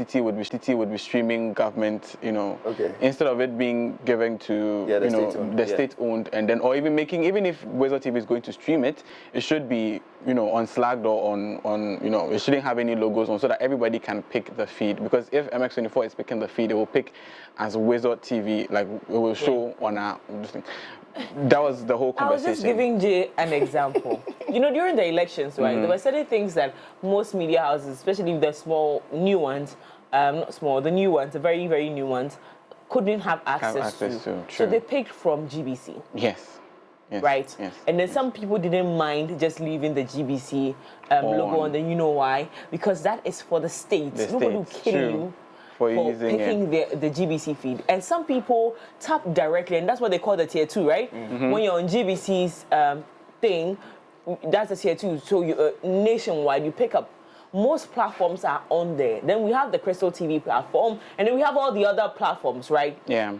Tetteh would be streaming government, Okay. instead of it being given to the state-owned, and then, or even if Weasel TV is going to stream it, it should be unslagged or on it shouldn't have any logos on, so that everybody can pick the feed. Because if MX24 is picking the feed, it will pick as Weasel TV, like it will show on our. That was the whole conversation. I was just giving Jay an example. During the elections, right, there were certain things that most media houses, especially the small, new ones, not small, the new ones, the very, very new ones, couldn't have access to. So they picked from GBC. Yes. Right? Yes. And then some people didn't mind just leaving the GBC logo on the why, because that is for the states. Nobody will kill you for picking the GBC feed. And some people tap directly, and that's what they call the tier 2, right? When you're on GBC's thing, that's the tier 2. So you nationwide, you pick up. Most platforms are on there. Then we have the Crystal TV platform, and then we have all the other platforms, right? Yeah.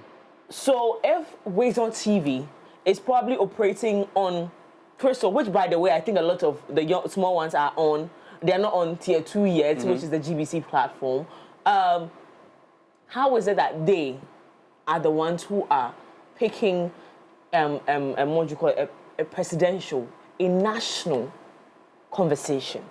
So if Weasel TV is probably operating on Crystal, which, by the way, I think a lot of the small ones are on. They're not on tier 2 yet, which is the GBC platform. How is it that they are the ones who are picking what do you call it, a presidential, a national conversation?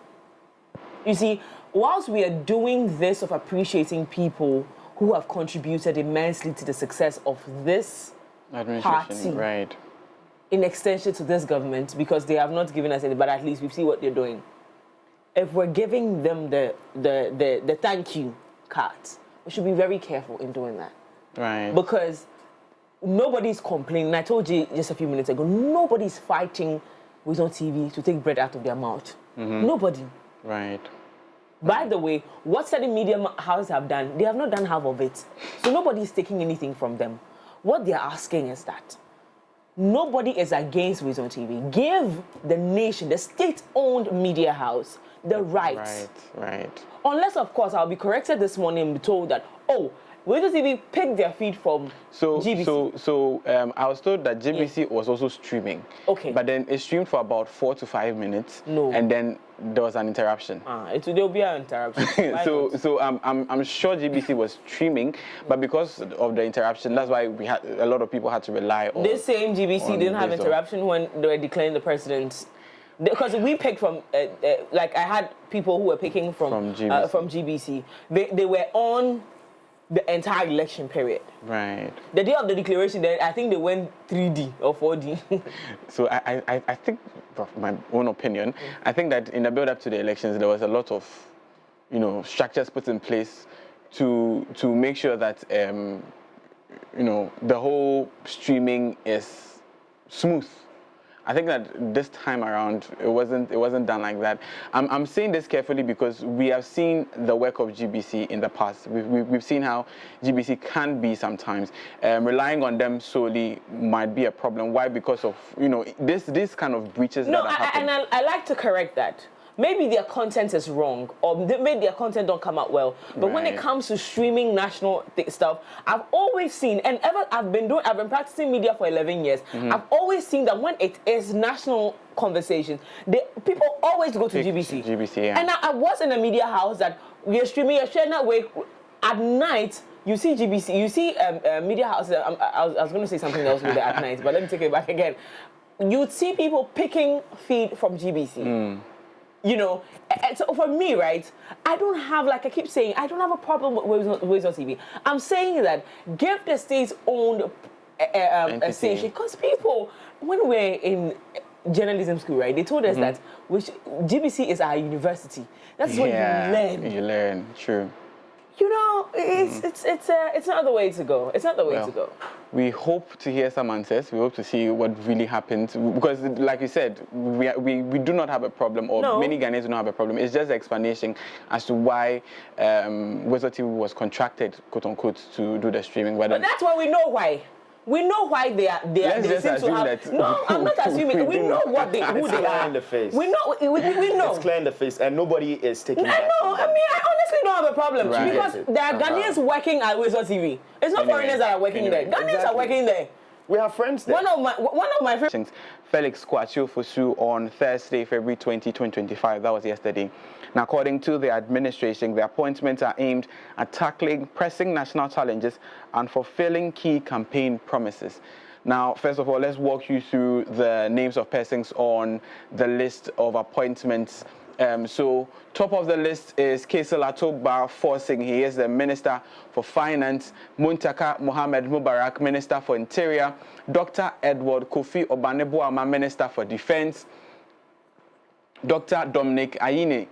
You see, whilst we are doing this of appreciating people who have contributed immensely to the success of this party, right, in extension to this government, because they have not given us any, but at least we see what they're doing. If we're giving them the thank you cards, we should be very careful in doing that. Right. Because nobody's complaining. I told you just a few minutes ago, nobody's fighting Weasel TV to take bread out of their mouth. Nobody. Right. By the way, what certain media houses have done, they have not done half of it. So nobody's taking anything from them. What they're asking is that nobody is against Weasel TV. Give the nation, the state-owned media house, the right. Right. Unless, of course, I'll be corrected this morning and be told that, Weasel TV picked their feed from GBC. So I was told that GBC was also streaming. Okay. But then it streamed for about 4 to 5 minutes. No. And then there was an interruption. There'll be an interruption. So I'm sure GBC was streaming, but because of the interruption, that's why a lot of people had to rely on. This same GBC didn't have interruption when they were declaring the president. Because we picked from, like I had people who were picking from GBC. They were on the entire election period. Right. The day of the declaration, I think they went 3D or 4D. So I think, from my own opinion, I think that in the build-up to the elections, there was a lot of, structures put in place to make sure that, the whole streaming is smooth. I think that this time around it wasn't done like that. I'm saying this carefully because we have seen the work of GBC in the past. We've seen how GBC can be sometimes. Relying on them solely might be a problem. Why? Because of this kind of breaches that happen. And I like to correct that. Maybe their content is wrong, or maybe their content don't come out well. But when it comes to streaming national stuff, I've always seen, and I've been practicing media for 11 years. I've always seen that when it is national conversations, people always go to GBC. GBC, yeah. And I was in a media house that we are streaming a shared network at night. You see GBC, you see media houses. I was going to say something else with it at night, but let me take it back again. You'd see people picking feed from GBC. And so for me, right, I don't have, like I keep saying, I don't have a problem with Weasel TV. I'm saying that give the state's-owned station, because people, when we're in journalism school, right, they told us that GBC is our university. That's what you learn. You learn, true. It's not the way to go. It's not the way to go. We hope to hear some answers. We hope to see what really happened, because, like you said, we do not have a problem, or many Ghanaians do not have a problem. It's just an explanation as to why Weasel TV was contracted, quote unquote, to do the streaming. But that's why we know why. We know why they seem to have. No, I'm not assuming. We know who they are. It's clear in the face. We know. It's clear in the face, and nobody is taking that. I honestly don't have a problem because there are Ghanaians working at Weasel TV. It's not foreigners that are working there. Ghanaians are working there. We have friends there. One of my friends. Felix Kwasi on Thursday, February 20, 2025. That was yesterday. Now, according to the administration, the appointments are aimed at tackling pressing national challenges and fulfilling key campaign promises. Now, first of all, let's walk you through the names of persons on the list of appointments. So, top of the list is Keselato Bar Forcing. He is the Minister for Finance. Muntaka Mohammed Mubarak, Minister for Interior. Dr. Edward Kofi Obanebuama, Minister for Defense. Dr. Dominic Ayine,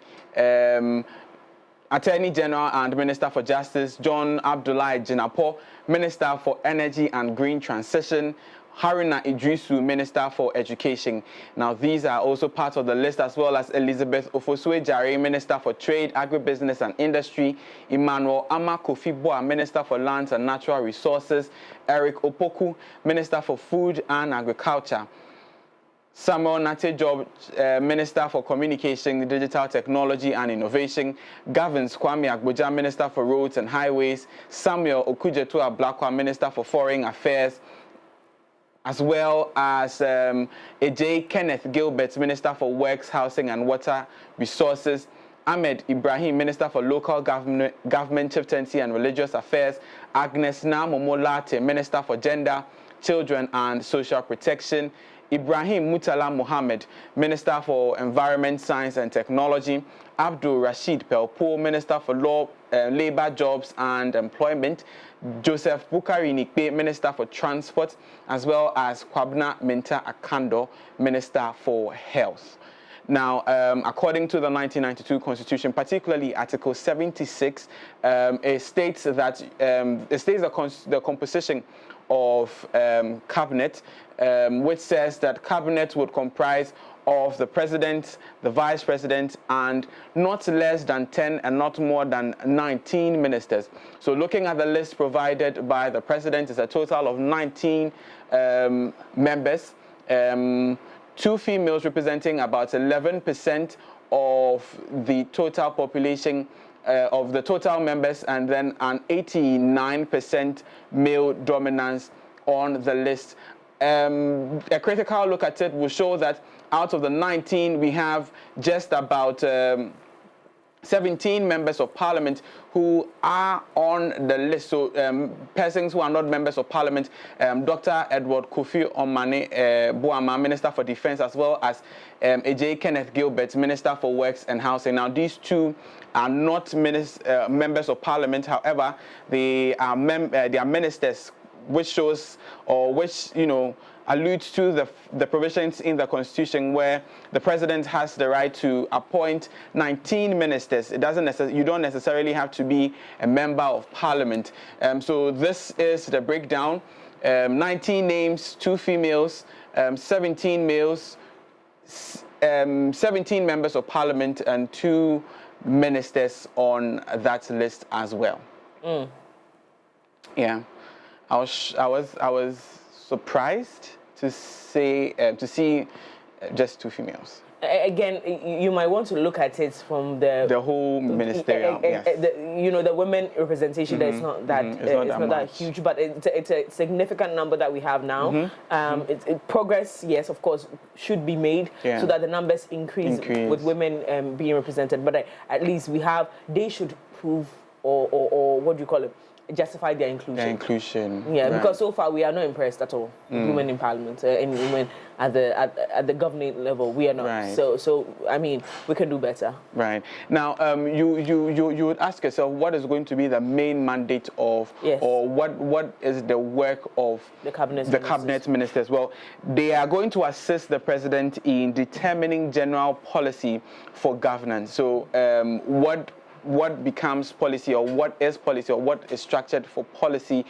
Attorney General and Minister for Justice. John Abdullahi Jinapo, Minister for Energy and Green Transition. Haruna Idrisu, Minister for Education. Now, these are also part of the list, as well as Elizabeth Ofosue-Jare, Minister for Trade, Agribusiness and Industry. Emmanuel Ama Kofi-Boa, Minister for Lands and Natural Resources. Eric Opoku, Minister for Food and Agriculture. Samuel Nate-Job, Minister for Communication, Digital Technology and Innovation. Gavins Kwame Agboja, Minister for Roads and Highways. Samuel Okujetua Blakwa, Minister for Foreign Affairs, as well as AJ Kenneth Gilbert, Minister for Works, Housing and Water Resources. Ahmed Ibrahim, Minister for Local Government, Chieftaincy and Religious Affairs. Agnes Namomolate, Minister for Gender, Children and Social Protection. Ibrahim Mutala Mohammed, Minister for Environment, Science and Technology. Abdul Rashid Pelpo, Minister for Law, Labor, Jobs and Employment. Joseph Bukari Nikbe, Minister for Transport, as well as Kwabna Minta Akando, Minister for Health. Now, according to the 1992 Constitution, particularly Article 76, it states that the composition of cabinet, which says that cabinet would comprise of the president, the vice president, and not less than 10 and not more than 19 ministers. So looking at the list provided by the president, is a total of 19 members, 2 females representing about 11% of the total population of the total members, and then an 89% male dominance on the list. A critical look at it will show that out of the 19, we have just about 17 members of parliament who are on the list. So persons who are not members of parliament, Dr. Edward Kofi Boama, Minister for Defense, as well as AJ Kenneth Gilbert, Minister for Works and Housing. Now, these two are not members of parliament. However, they are ministers, which shows, or which, alludes to the provisions in the Constitution where the president has the right to appoint 19 ministers. It doesn't you don't necessarily have to be a member of parliament. So this is the breakdown. 19 names, 2 females, 17 males, 17 members of parliament, and 2 ministers on that list as well. Yeah, I was surprised to see just 2 females. Again, you might want to look at it from the whole ministerial. Yes. The women representation. It's not that it's not that huge, but it's a significant number that we have now. Progress, yes, of course, should be made so that the numbers increase. With women being represented. But at least they should prove or what do you call it? Justify their inclusion. Yeah, right. Because so far we are not impressed at all. Women in parliament and women at the governing level, we are not. Right. So I mean, we can do better. Right. Now, you would ask yourself, what is going to be the main mandate of, or what is the work of the cabinet ministers? Well, they are going to assist the president in determining general policy for governance. So, what becomes policy, or what is policy, or what is structured for policy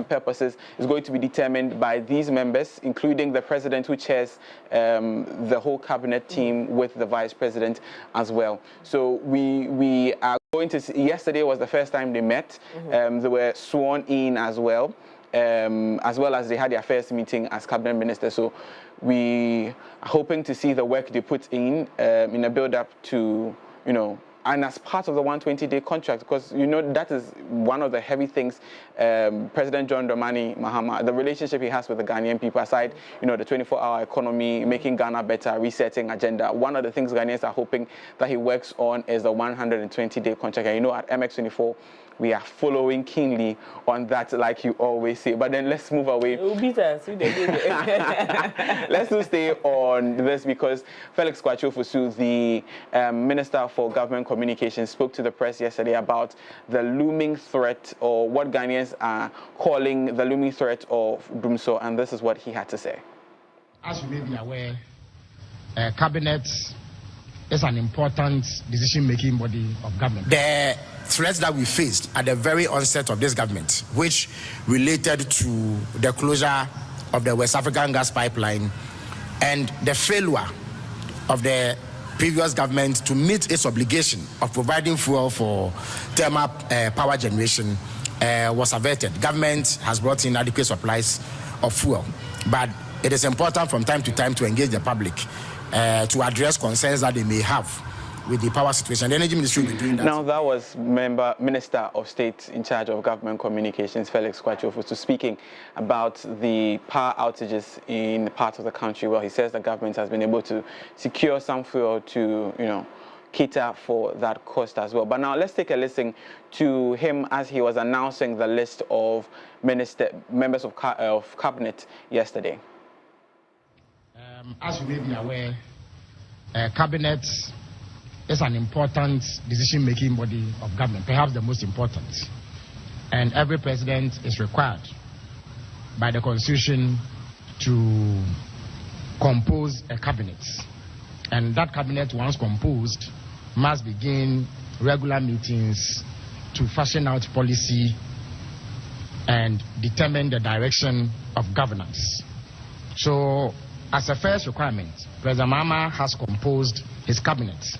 purposes is going to be determined by these members, including the president, who chairs the whole cabinet team with the vice president as well. So we are going to see, yesterday was the first time they met. They were sworn in as well as they had their first meeting as cabinet ministers. So we are hoping to see the work they put in a build-up to, and as part of the 120-day contract, because that is one of the heavy things President John Dramani Mahama, the relationship he has with the Ghanaian people, aside the 24-hour economy, making Ghana better, resetting agenda. One of the things Ghanaians are hoping that he works on is the 120-day contract. And at MX24, we are following keenly on that, like you always say. But then let's move away. Let's still stay on this, because Felix Kwakye Ofosu, the Minister for Government Communications, spoke to the press yesterday about the looming threat, or what Ghanaians are calling the looming threat of Dumso, and this is what he had to say. As you may be aware, Cabinet is an important decision-making body of government. The threats that we faced at the very onset of this government, which related to the closure of the West African gas pipeline and the failure of the previous government to meet its obligation of providing fuel for thermal power generation, was averted. Government has brought in adequate supplies of fuel, but it is important from time to time to engage the public to address concerns that they may have with the power situation. The Energy Ministry will be doing that. Now, that was Minister of State in charge of Government Communications, Felix Kwakye Ofosu, speaking about the power outages in parts of the country. Well, he says the government has been able to secure some fuel to, cater for that cost as well. But now let's take a listen to him as he was announcing the list of members of cabinet yesterday. As you may be aware, Cabinet is an important decision-making body of government, perhaps the most important. And every president is required by the Constitution to compose a cabinet. And that cabinet, once composed, must begin regular meetings to fashion out policy and determine the direction of governance. So, as a first requirement, President Mahama has composed his cabinet.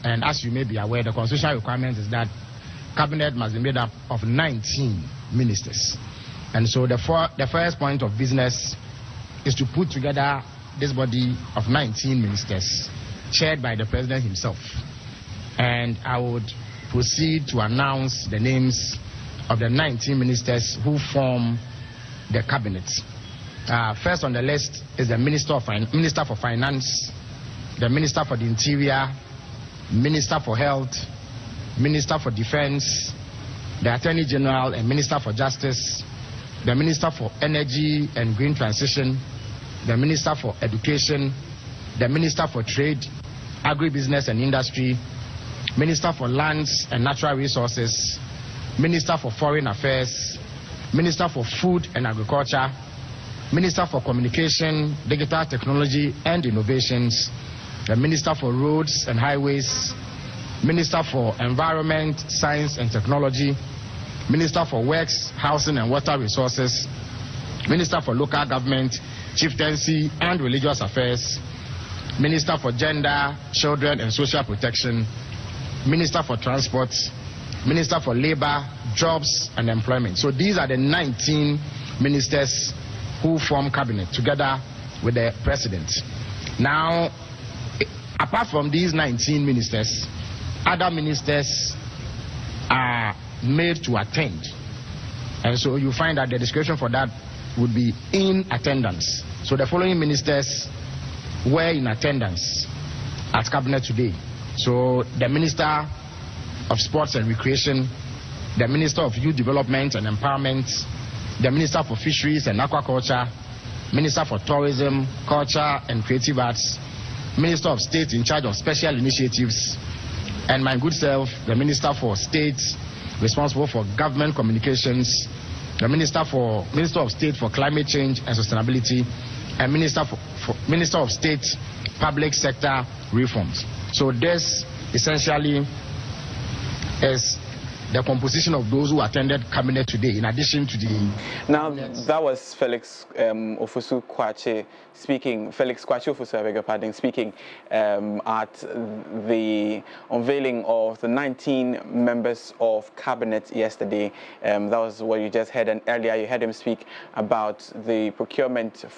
And as you may be aware, the constitutional requirement is that cabinet must be made up of 19 ministers. And so the first point of business is to put together this body of 19 ministers, chaired by the president himself. And I would proceed to announce the names of the 19 ministers who form the cabinet. First on the list is the Minister for Finance, the Minister for the Interior, Minister for Health, Minister for Defense, the Attorney General and Minister for Justice, the Minister for Energy and Green Transition, the Minister for Education, the Minister for Trade, Agribusiness and Industry, Minister for Lands and Natural Resources, Minister for Foreign Affairs, Minister for Food and Agriculture, Minister for Communication, Digital Technology and Innovations, the Minister for Roads and Highways, Minister for Environment, Science and Technology, Minister for Works, Housing and Water Resources, Minister for Local Government, Chieftaincy and Religious Affairs, Minister for Gender, Children and Social Protection, Minister for Transport, Minister for Labor, Jobs and Employment. So these are the 19 ministers who form cabinet together with the president. Now, apart from these 19 ministers, other ministers are made to attend. And so you find that the description for that would be in attendance. So the following ministers were in attendance at cabinet today. So the Minister of Sports and Recreation, the Minister of Youth Development and Empowerment, the Minister for Fisheries and Aquaculture, Minister for Tourism, Culture and Creative Arts, Minister of State in charge of Special Initiatives, and my good self, the Minister for State responsible for Government Communications, the Minister of State for Climate Change and Sustainability, and Minister of State Public Sector Reforms. So this essentially is the composition of those who attended cabinet today, in addition to the... Now, that was Felix Ofosu Kwakye speaking, Felix Kwakye Ofosu, I beg your pardon, speaking at the unveiling of the 19 members of cabinet yesterday. That was what you just heard, and earlier you heard him speak about the procurement of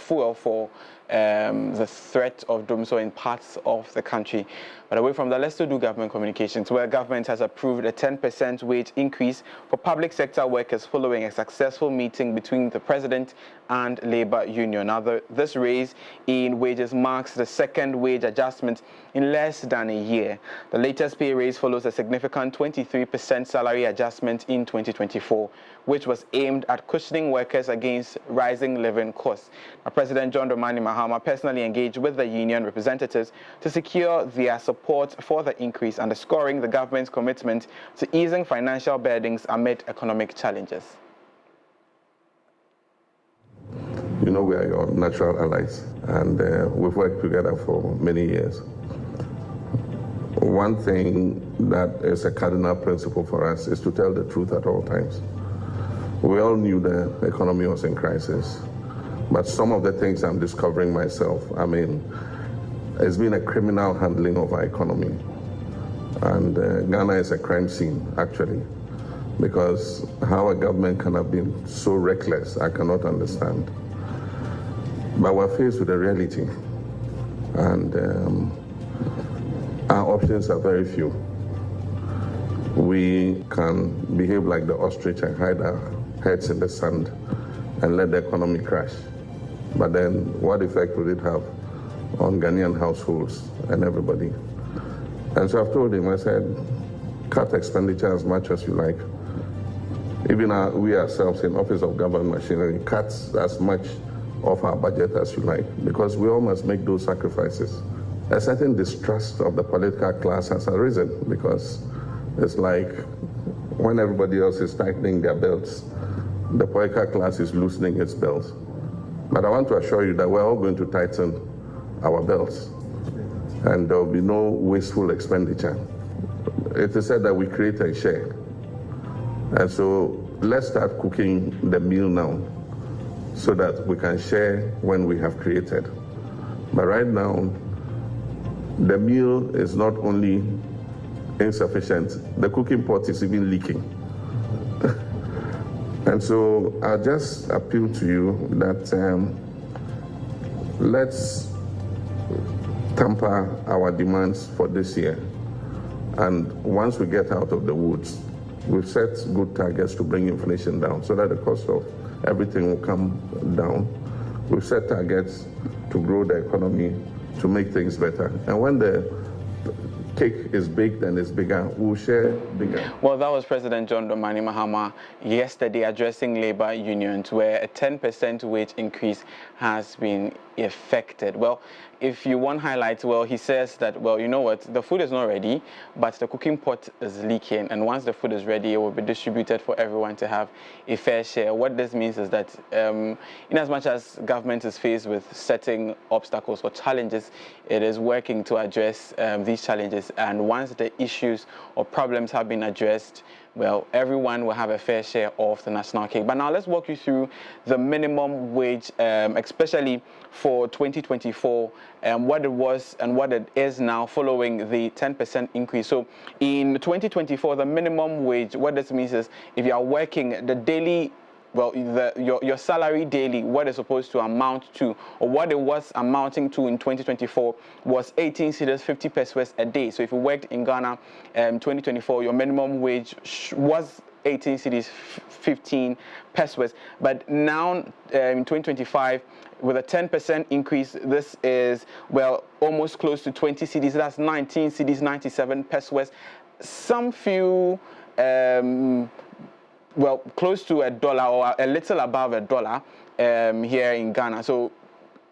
fuel for the threat of Dumso in parts of the country. But away from that, let's still do government communications, where government has approved a 10% wage increase for public sector workers following a successful meeting between the president and labor union. Now, this raise in wages marks the second wage adjustment in less than a year. The latest pay raise follows a significant 23% salary adjustment in 2024, which was aimed at cushioning workers against rising living costs. Now, President John Dramani Mahama personally engaged with the union representatives to secure their support for the increase, underscoring the government's commitment to easing financial burdens amid economic challenges. You know, we are your natural allies, and we've worked together for many years. One thing that is a cardinal principle for us is to tell the truth at all times. We all knew the economy was in crisis, but some of the things I'm discovering myself, I mean, it's been a criminal handling of our economy. And Ghana is a crime scene, actually, because how a government can have been so reckless, I cannot understand. But we're faced with a reality, and our options are very few. We can behave like the ostrich and hide our heads in the sand and let the economy crash. But then what effect will it have on Ghanaian households and everybody? And so I've told him, I said, cut expenditure as much as you like. Even we ourselves in Office of Government Machinery cut as much of our budget as you like, because we all must make those sacrifices. A certain distrust of the political class has arisen, because it's like when everybody else is tightening their belts, the political class is loosening its belts. But I want to assure you that we're all going to tighten our belts, and there will be no wasteful expenditure. It is said that we create and share. And so let's start cooking the meal now, so that we can share when we have created. But right now, the meal is not only insufficient, the cooking pot is even leaking. And so I'll just appeal to you that let's temper our demands for this year. And once we get out of the woods, we've set good targets to bring inflation down so that the cost of everything will come down. We've set targets to grow the economy, to make things better. And when the cake is baked and is bigger, we'll share bigger. Well, that was President John Dramani Mahama yesterday addressing labor unions, where a 10% wage increase has been effected. Well, if you want highlights, well, he says that, well, you know what, the food is not ready, but the cooking pot is leaking, and once the food is ready, it will be distributed for everyone to have a fair share. What this means is that in as much as government is faced with certain obstacles or challenges, it is working to address these challenges, and once the issues or problems have been addressed, well, everyone will have a fair share of the national cake. But now let's walk you through the minimum wage, especially for 2024, what it was and what it is now following the 10% increase. So in 2024, the minimum wage, what this means is if you are working the daily, well, your salary daily, what it's supposed to amount to, or what it was amounting to in 2024 was 18 cedis 50 pesos a day. So if you worked in Ghana 2024, your minimum wage was 18 cedis 15 pesos. But now in 2025, with a 10% increase, this is, well, almost close to 20 cedis. That's 19 cedis 97 pesos. Some few well, close to $1 or a little above $1 here in Ghana. So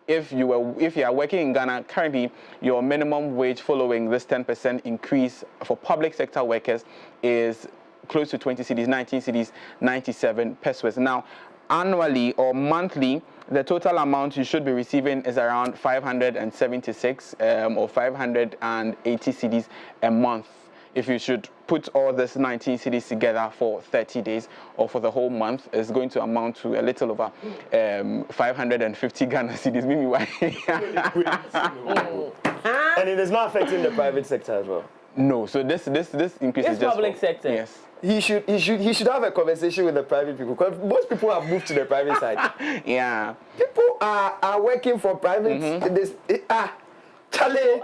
if you are working in Ghana currently, your minimum wage following this 10% increase for public sector workers is close to 20 cedis, 19 cedis, 97 pesos. Now, annually or monthly, the total amount you should be receiving is around 576 or 580 cedis a month. If you should put all this 19 cedis together for 30 days or for the whole month, it's going to amount to a little over 550 Ghana cedis. And it is not affecting the private sector as well. No, so this increase is just public sector. Yes. He should have a conversation with the private people, because most people have moved to the private side. Yeah. People are working for private. Charlie.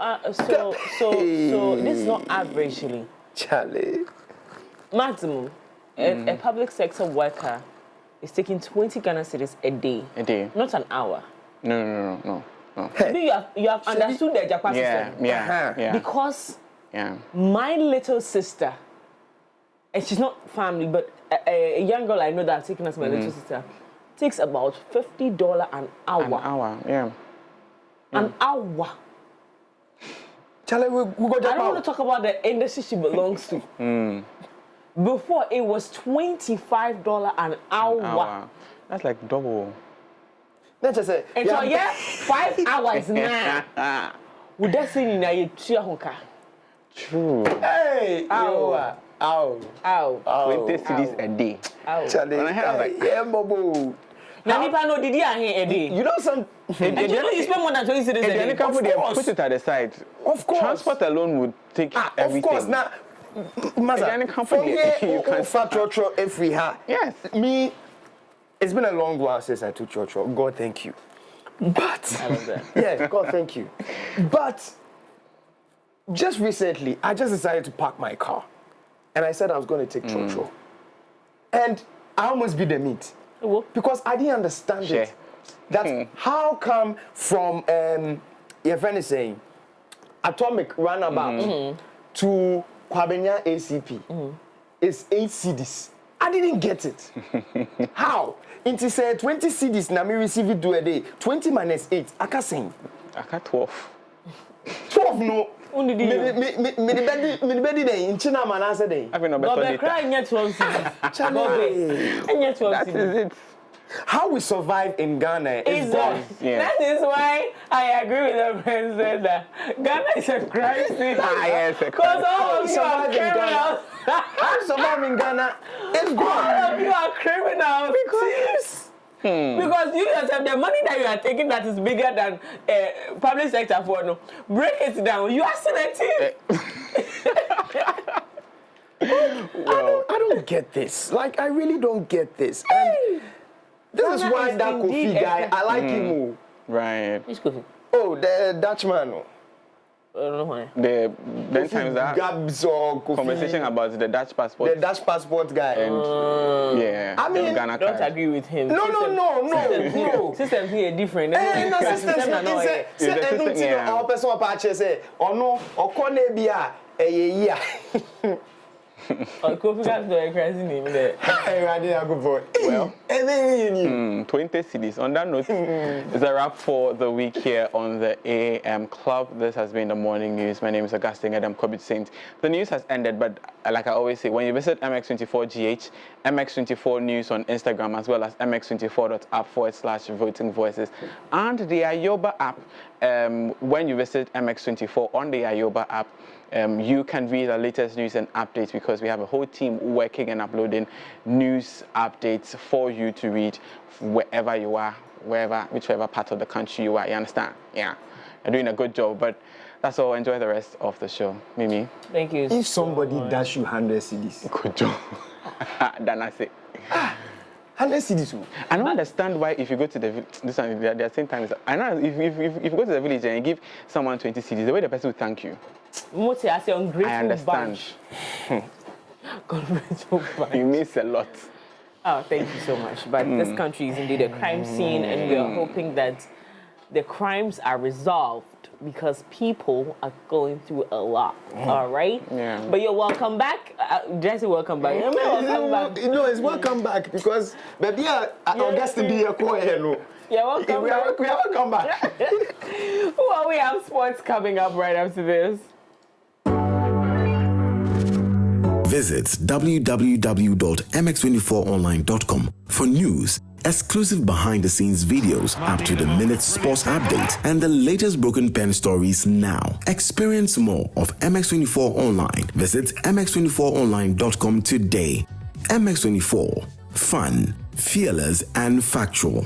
So this is not averagely. Charlie. Maximum, a public sector worker is taking 20 Ghana cedis a day. A day. Not an hour. No. Maybe you have understood the Japan system. Yeah. Because my little sister, and she's not family, but a young girl I know that taking as my little sister, takes about $50 an hour. An hour, yeah. An hour. Charlie, we got I don't want to talk about the industry she belongs to. Before, it was $25 an hour. That's like double. Let's just say. And so, 5 hours now. Would that say in a Honka? True. Hey! Ow. 20 cedis a day. Charlie, When I heard, I was like, yeah, Bobo. Now, if I know, did you hear a day? You know some. And you know you spend more than 20 cedis a And day. the company, they put it at the side. Of course. Transport alone would take everything. Of course. Now, Maza, company, from here, you can't fat trotro if we have. Yes. Me, it's been a long while since I took trotro. God, thank you. But I love that. yeah, God, thank you. But just recently, I just decided to park my car, and I said I was going to take trotro, and I almost beat the meat because I didn't understand it. That how come from your friend is saying atomic runabout to Kwabenya ACP is 8 cedis. I didn't get it. How? It is 20 cedis na me receive it do a day. 20 minus 8. I can't sing. I can't 12. 12 no. Only Me the bedi day in China man answer day. I mean, no But better the crying yet 12 cedis. Charlie. And yet 12 That cedis. is it. How we survive in Ghana is gone. Yeah. That is why I agree with the friend said that Ghana is a crime city. Yes, Because all of you are Survive in Ghana. criminals. How survive in Ghana is All gone. of you are criminals. Because you yourself, the money that you are taking that is bigger than public sector for no, break it down. You are still a thief. I don't get this. Like, I really don't get this. And this is Ghana why is that indeed Kofi guy, a- I like him more. Right. Which Kofi? Oh, the Dutchman. I don't know why. The then times that Gabs or Kofi. conversation about the Dutch passport. The Dutch passport guy. And yeah, I mean, Ghana Don't card. agree with him. No. Systems here are different. No, systems are not here. Yeah. All person what patch say, or no, or corner be a year. Kofi got the crazy name there. Well, 20 cities. On that note, it's a wrap for the week here on the AM Club. This has been the morning news. My name is Augustine Adam Kobit Saint. The news has ended, but like I always say, when you visit MX24GH, MX24 News on Instagram, as well as mx24.app/voting voices, and the Ayoba app, when you visit MX24 on the Ayoba app, you can read the latest news and updates because we have a whole team working and uploading news updates for you to read wherever you are, whichever part of the country you are. You understand? Yeah, you're doing a good job. But that's all. Enjoy the rest of the show, Mimi. Thank you. If somebody dash you 100 CDs, Good job. Then I say. 100 CDs. I don't understand why if you go to the this one, there are same times. I know if you go to the village and you give someone 20 CDs, the way the person will thank you. Moti, I say ungrateful I understand. bunch. Ungrateful bunch. It means a lot. Oh, thank you so much. But this country is indeed a crime scene, and we are hoping that the crimes are resolved because people are going through a lot. All right? Yeah. But you're welcome back. Jesse, welcome back. You're welcome back. No, it's welcome back because baby, Augustine be a quiet no. You're welcome We back. have come back. Well, we have sports coming up right after this. Visit www.mx24online.com for news, exclusive behind-the-scenes videos, up-to-the-minute sports updates, and the latest broken pen stories now. Experience more of MX24 Online. Visit mx24online.com today. MX24. Fun, fearless, and factual.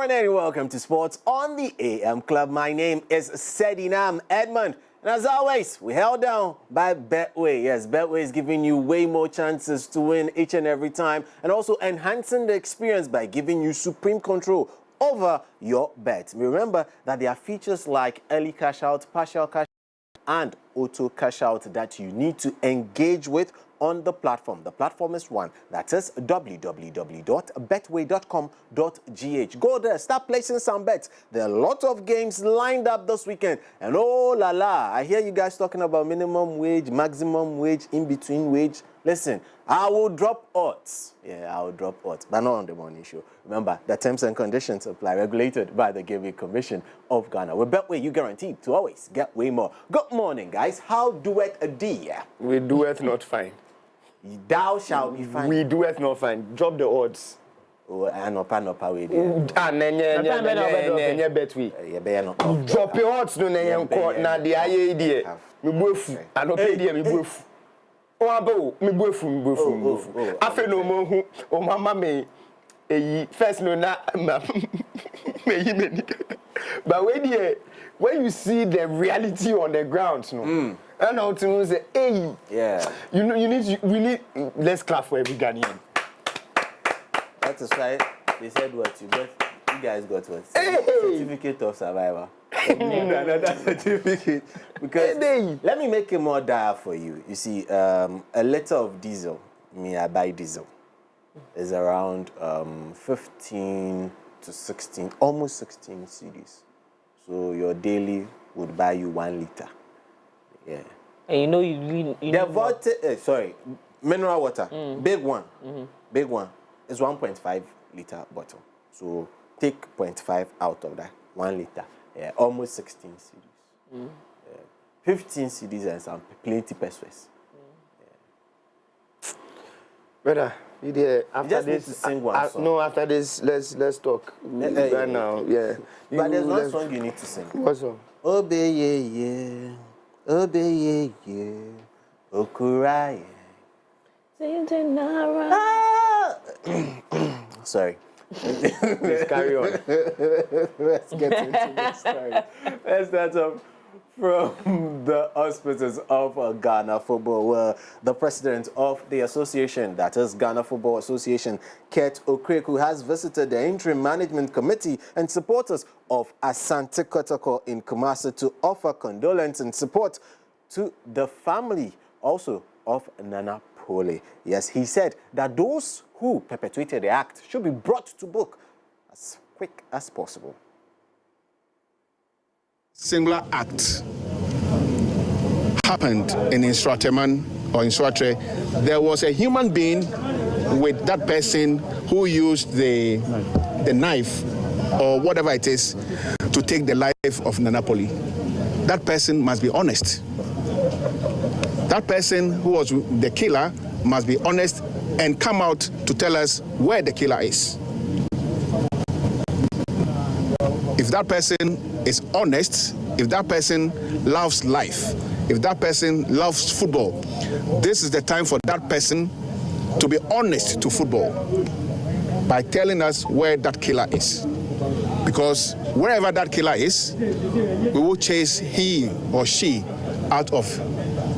morning, welcome to Sports on the AM Club. My name is Sedinam Edmund, and as always, we held down by Betway. Yes, Betway is giving you way more chances to win each and every time, and also enhancing the experience by giving you supreme control over your bet. Remember that there are features like early cash out, partial cash out, and auto cash out that you need to engage with on the platform. The platform is one. That is www.betway.com.gh. Go there, start placing some bets. There are a lot of games lined up this weekend. And oh la la, I hear you guys talking about minimum wage, maximum wage, in-between wage. Listen, I will drop odds. Yeah, I will drop odds, but not on the morning show. Remember, the terms and conditions apply, regulated by the Gaming Commission of Ghana. With Betway, you guaranteed to always get way more. Good morning, guys. How doeth a day? We doeth not fine. Thou shalt be fine. We doeth not fine. Drop the odds. Oh, anopa we drop your odds no nenye nko na de aye die. Me buefu. Anopa die me buefu. O abo me buefu. Afa no mo hu o mama me eyi first no na me yi me. But when you see the reality on the ground, no. And now to say, hey, yeah, we need. Let's clap for every Ghanaian. That is why they said what you guys got what? Certificate of survivor. Another certificate. Because let me make it more dire for you. You see, a liter of diesel, I buy diesel, is around 15 to 16, almost 16 cedis. So your daily would buy you 1 liter. Yeah. And you know mineral water, big one, big one is 1.5 liter bottle. So take 0.5 out of that, 1 liter. Yeah, almost 16 cedis. Yeah. 15 cedis and some plenty pesos. Yeah. Brother, after this, to sing one song. No, after this, let's talk. Right now, yeah. But there's one song you need to sing. What song? Obey yeah. Obey yeah, Okurai. Sorry. Let's carry on. Let's get into this story. Let's start off from the auspices of Ghana Football, where the president of the association, that is Ghana Football Association, Ket Okreku, has visited the interim management committee and supporters of Asante Kotoko in Kumasi to offer condolence and support to the family also of Nana Pole. Yes, he said that those who perpetrated the act should be brought to book as quick as possible. Singular act happened in Instrateman or Instratre. There was a human being with that person who used the knife or whatever it is to take the life of Nanapoli. That person must be honest. That person who was the killer must be honest and come out to tell us where the killer is. If that person is honest, if that person loves life, if that person loves football, this is the time for that person to be honest to football by telling us where that killer is. Because wherever that killer is, we will chase he or she out of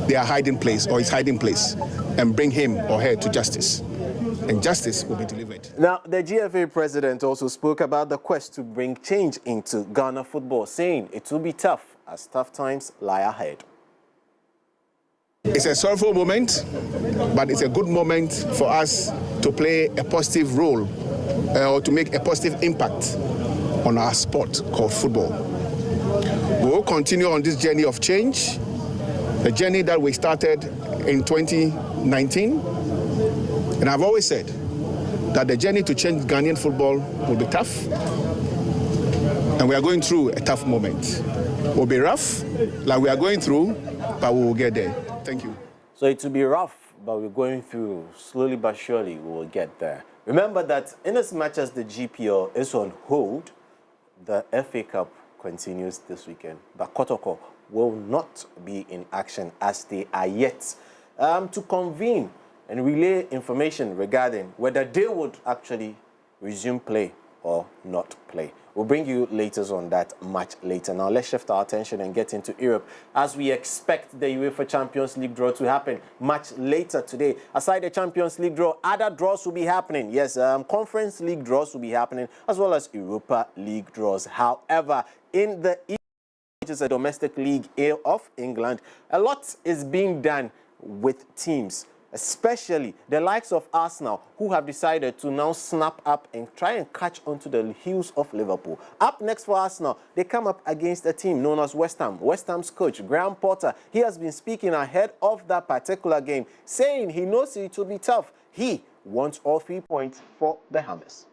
their hiding place or his hiding place and bring him or her to justice. And justice will be delivered. Now, the GFA president also spoke about the quest to bring change into Ghana football, saying it will be tough as tough times lie ahead. It's a sorrowful moment, but it's a good moment for us to play a positive role or to make a positive impact on our sport called football. We will continue on this journey of change, the journey that we started in 2019. And I've always said that the journey to change Ghanaian football will be tough. And we are going through a tough moment. It will be rough, like we are going through, but we will get there. Thank you. So it will be rough, but we're going through. Slowly but surely, we will get there. Remember that in as much as the GPL is on hold, the FA Cup continues this weekend. But Kotoko will not be in action as they are yet to convene and relay information regarding whether they would actually resume play or not play. We'll bring you latest on that much later. Now let's shift our attention and get into Europe as we expect the UEFA Champions League draw to happen much later today. Aside the Champions League draw, other draws will be happening. Yes, Conference League draws will be happening as well as Europa League draws. However, in the which is a domestic league of England, a lot is being done with teams, especially the likes of Arsenal, who have decided to now snap up and try and catch onto the heels of Liverpool. Up next for Arsenal, they come up against a team known as West Ham. West Ham's coach, Graham Potter, he has been speaking ahead of that particular game, saying he knows it will be tough. He wants all 3 points for the Hammers.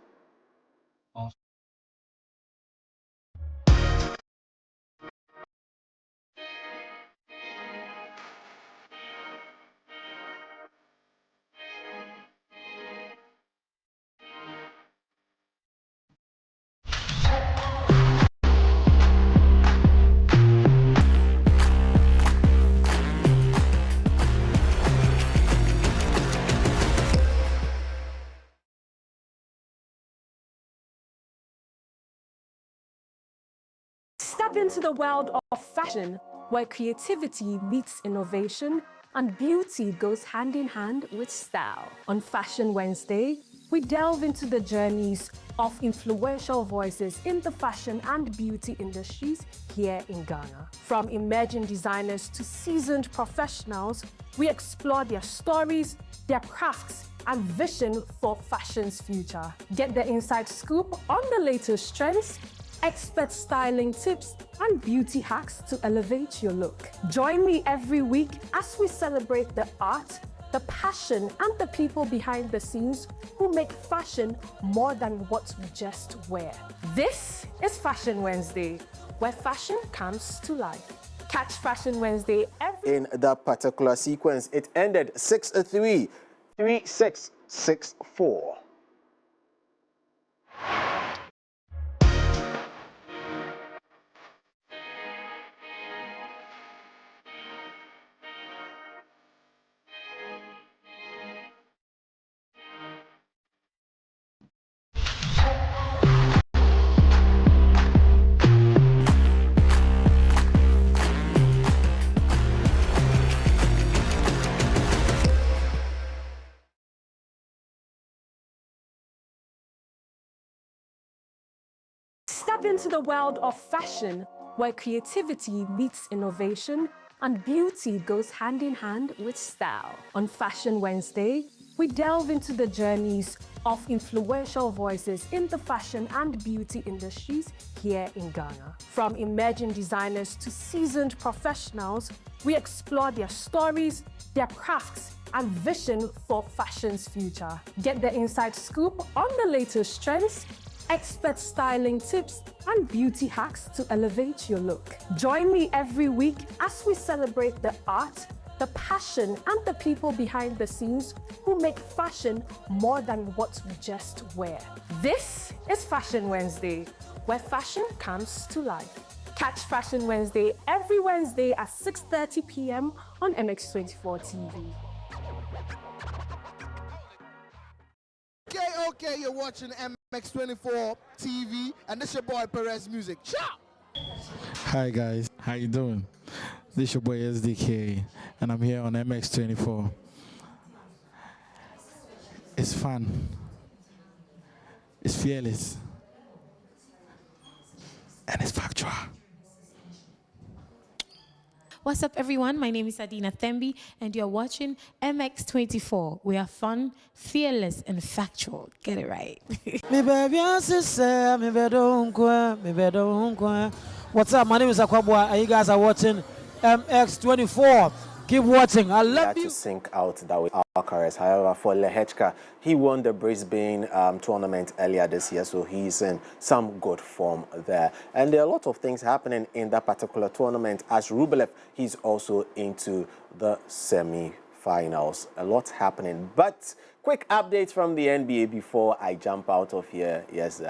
Step into the world of fashion, where creativity meets innovation and beauty goes hand in hand with style. On Fashion Wednesday, we delve into the journeys of influential voices in the fashion and beauty industries here in Ghana. From emerging designers to seasoned professionals, we explore their stories, their crafts, and vision for fashion's future. Get the inside scoop on the latest trends, expert styling tips, and beauty hacks to elevate your look. Join me every week as we celebrate the art, the passion, and the people behind the scenes who make fashion more than what we just wear. This is Fashion Wednesday, where fashion comes to life. Catch Fashion Wednesday every... In that particular sequence, it ended 6-3, 3-6, 6-4. Step into the world of fashion, where creativity meets innovation and beauty goes hand in hand with style. On Fashion Wednesday, we delve into the journeys of influential voices in the fashion and beauty industries here in Ghana. From emerging designers to seasoned professionals, we explore their stories, their crafts, and vision for fashion's future. Get the inside scoop on the latest trends, expert styling tips, and beauty hacks to elevate your look. Join me every week as we celebrate the art, the passion, and the people behind the scenes who make fashion more than what we just wear. This is Fashion Wednesday, where fashion comes to life. Catch Fashion Wednesday every Wednesday at 6:30 p.m. on MX24 TV. Okay, you're watching MX24 TV, and this your boy Perez Music. Ciao! Hi guys, how you doing? This is your boy SDK, and I'm here on MX24. It's fun. It's fearless. And it's factual. What's up, everyone? My name is Adina Thembi, and you're watching MX24. We are fun, fearless, and factual. Get it right. What's up? My name is Akwabwa, and you guys are watching MX24. Keep watching. I love you. To sync out that with Alcaraz. However, for Lehechka, he won the Brisbane tournament earlier this year, so he's in some good form there. And there are a lot of things happening in that particular tournament. As Rublev, he's also into the semi-finals. A lot happening. But quick updates from the NBA before I jump out of here. Yes,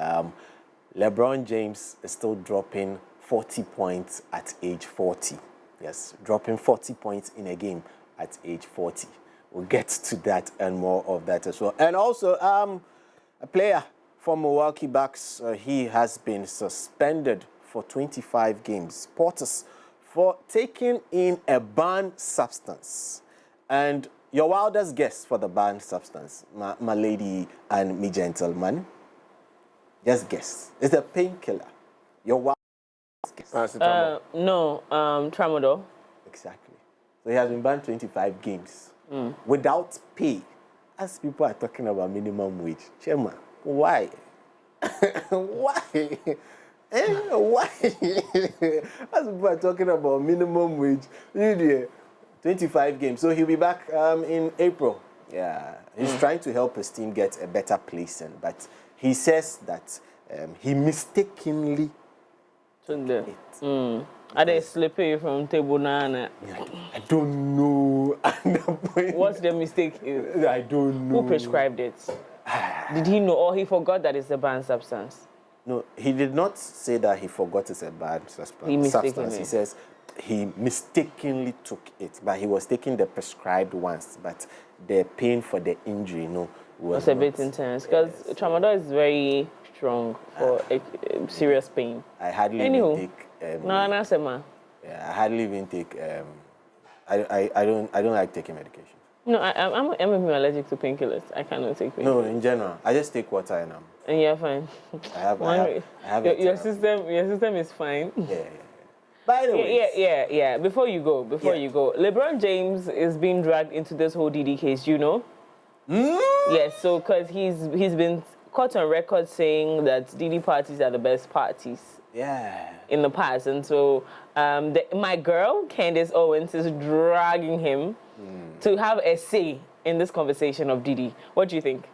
LeBron James is still dropping 40 points at age 40. Yes, dropping 40 points in a game at age 40. We'll get to that and more of that as well. And also, a player For Milwaukee Bucks, he has been suspended for 25 games. Portis for taking in a banned substance. And your wildest guess for the banned substance, my lady and me gentleman? Just guess. It's a painkiller. Your wildest guess. No, tramadol. Exactly. So he has been banned 25 games without pay. As people are talking about minimum wage. Chairman, why? Why? Why? As people are talking about minimum wage, 25 games. So he'll be back in April. Yeah, he's trying to help his team get a better placing, but he says that he mistakenly took it. Are they slipping from table 9? I don't know. What's the mistake? I don't know. Who prescribed it? Did he know, or he forgot that it's a banned substance? No, he did not say that he forgot it's a banned substance. He says he mistakenly took it, but he was taking the prescribed ones. But the pain for the injury, was a bit intense because tramadol is very strong for serious pain. I hardly even take. I hardly even take. I don't like taking medication. No, I'm even allergic to painkillers. I cannot take painkillers. No, in general, I just take water and and you're fine. I have your system is fine. Yeah. By the way, yeah. Before you go, LeBron James is being dragged into this whole Diddy case. You know? Yes. So, because he's been caught on record saying that Diddy parties are the best parties. Yeah. In the past, and so my girl Candace Owens is dragging him to have a say in this conversation of Diddy. What do you think?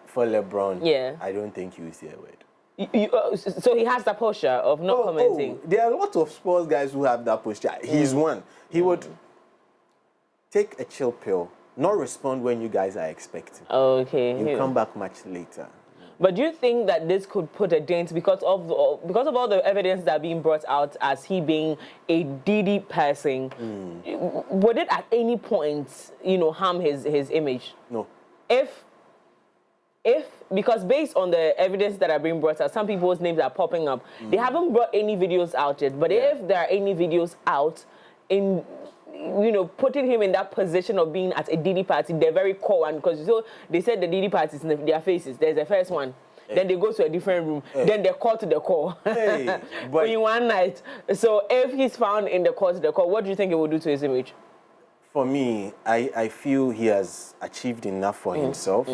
For LeBron, I don't think he will say a word. So he has the posture of not commenting. There are a lot of sports guys who have that posture. He's one. He would take a chill pill, not respond when you guys are expecting. Okay. He'll come back much later. But do you think that this could put a dent because of all the evidence that are being brought out as he being a Diddy person? Would it at any point, harm his image? No. If because based on the evidence that are being brought out, some people's names are popping up. They haven't brought any videos out yet. But if there are any videos out in putting him in that position of being at a Diddy party, the very core one, because they said the Diddy parties in their faces. There's the first one. Then they go to a different room. Then they call to the call in one night. So if he's found in the call to the call, what do you think it will do to his image? For me, I feel he has achieved enough for himself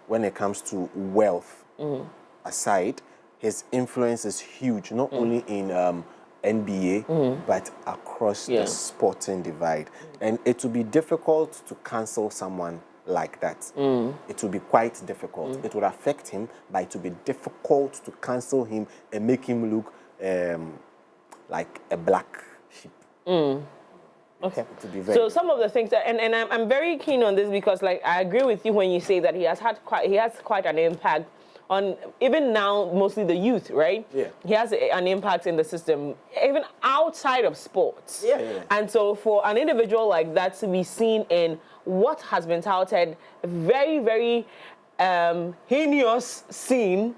when it comes to wealth. Aside, his influence is huge, not only in NBA, but across the sporting divide. And it will be difficult to cancel someone like that. It will be quite difficult. It would affect him, but it will be difficult to cancel him and make him look like a black sheep. Okay. So some of the things that, and I'm very keen on this because, like, I agree with you when you say that he has quite an impact on even now mostly the youth, right? Yeah. He has an impact in the system, even outside of sports. Yeah. And so for an individual like that to be seen in what has been touted very, very heinous scene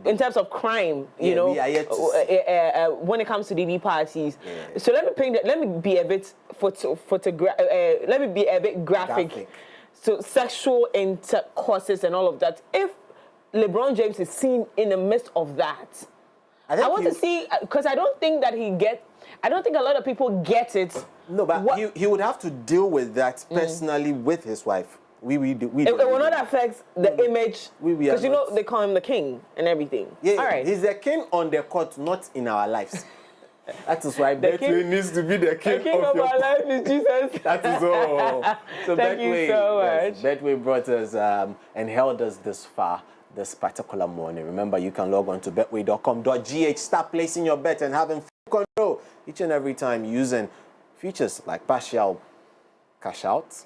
in terms of crime, when it comes to DD parties. Yeah. So let me be a bit graphic. So sexual intercourses and all of that. If LeBron James is seen in the midst of that, I want to see, because I don't think a lot of people get it. No, but he would have to deal with that personally with his wife. It will not affect the image, because they call him the king and everything. Yeah, all right. He's the king on the court, not in our lives. That is why Betway needs to be the king of our life is Jesus. That is all. So Thank you so much. Betway brought us and held us this far this particular morning. Remember, you can log on to betway.com.gh, start placing your bet and having full control each and every time using features like partial cash out,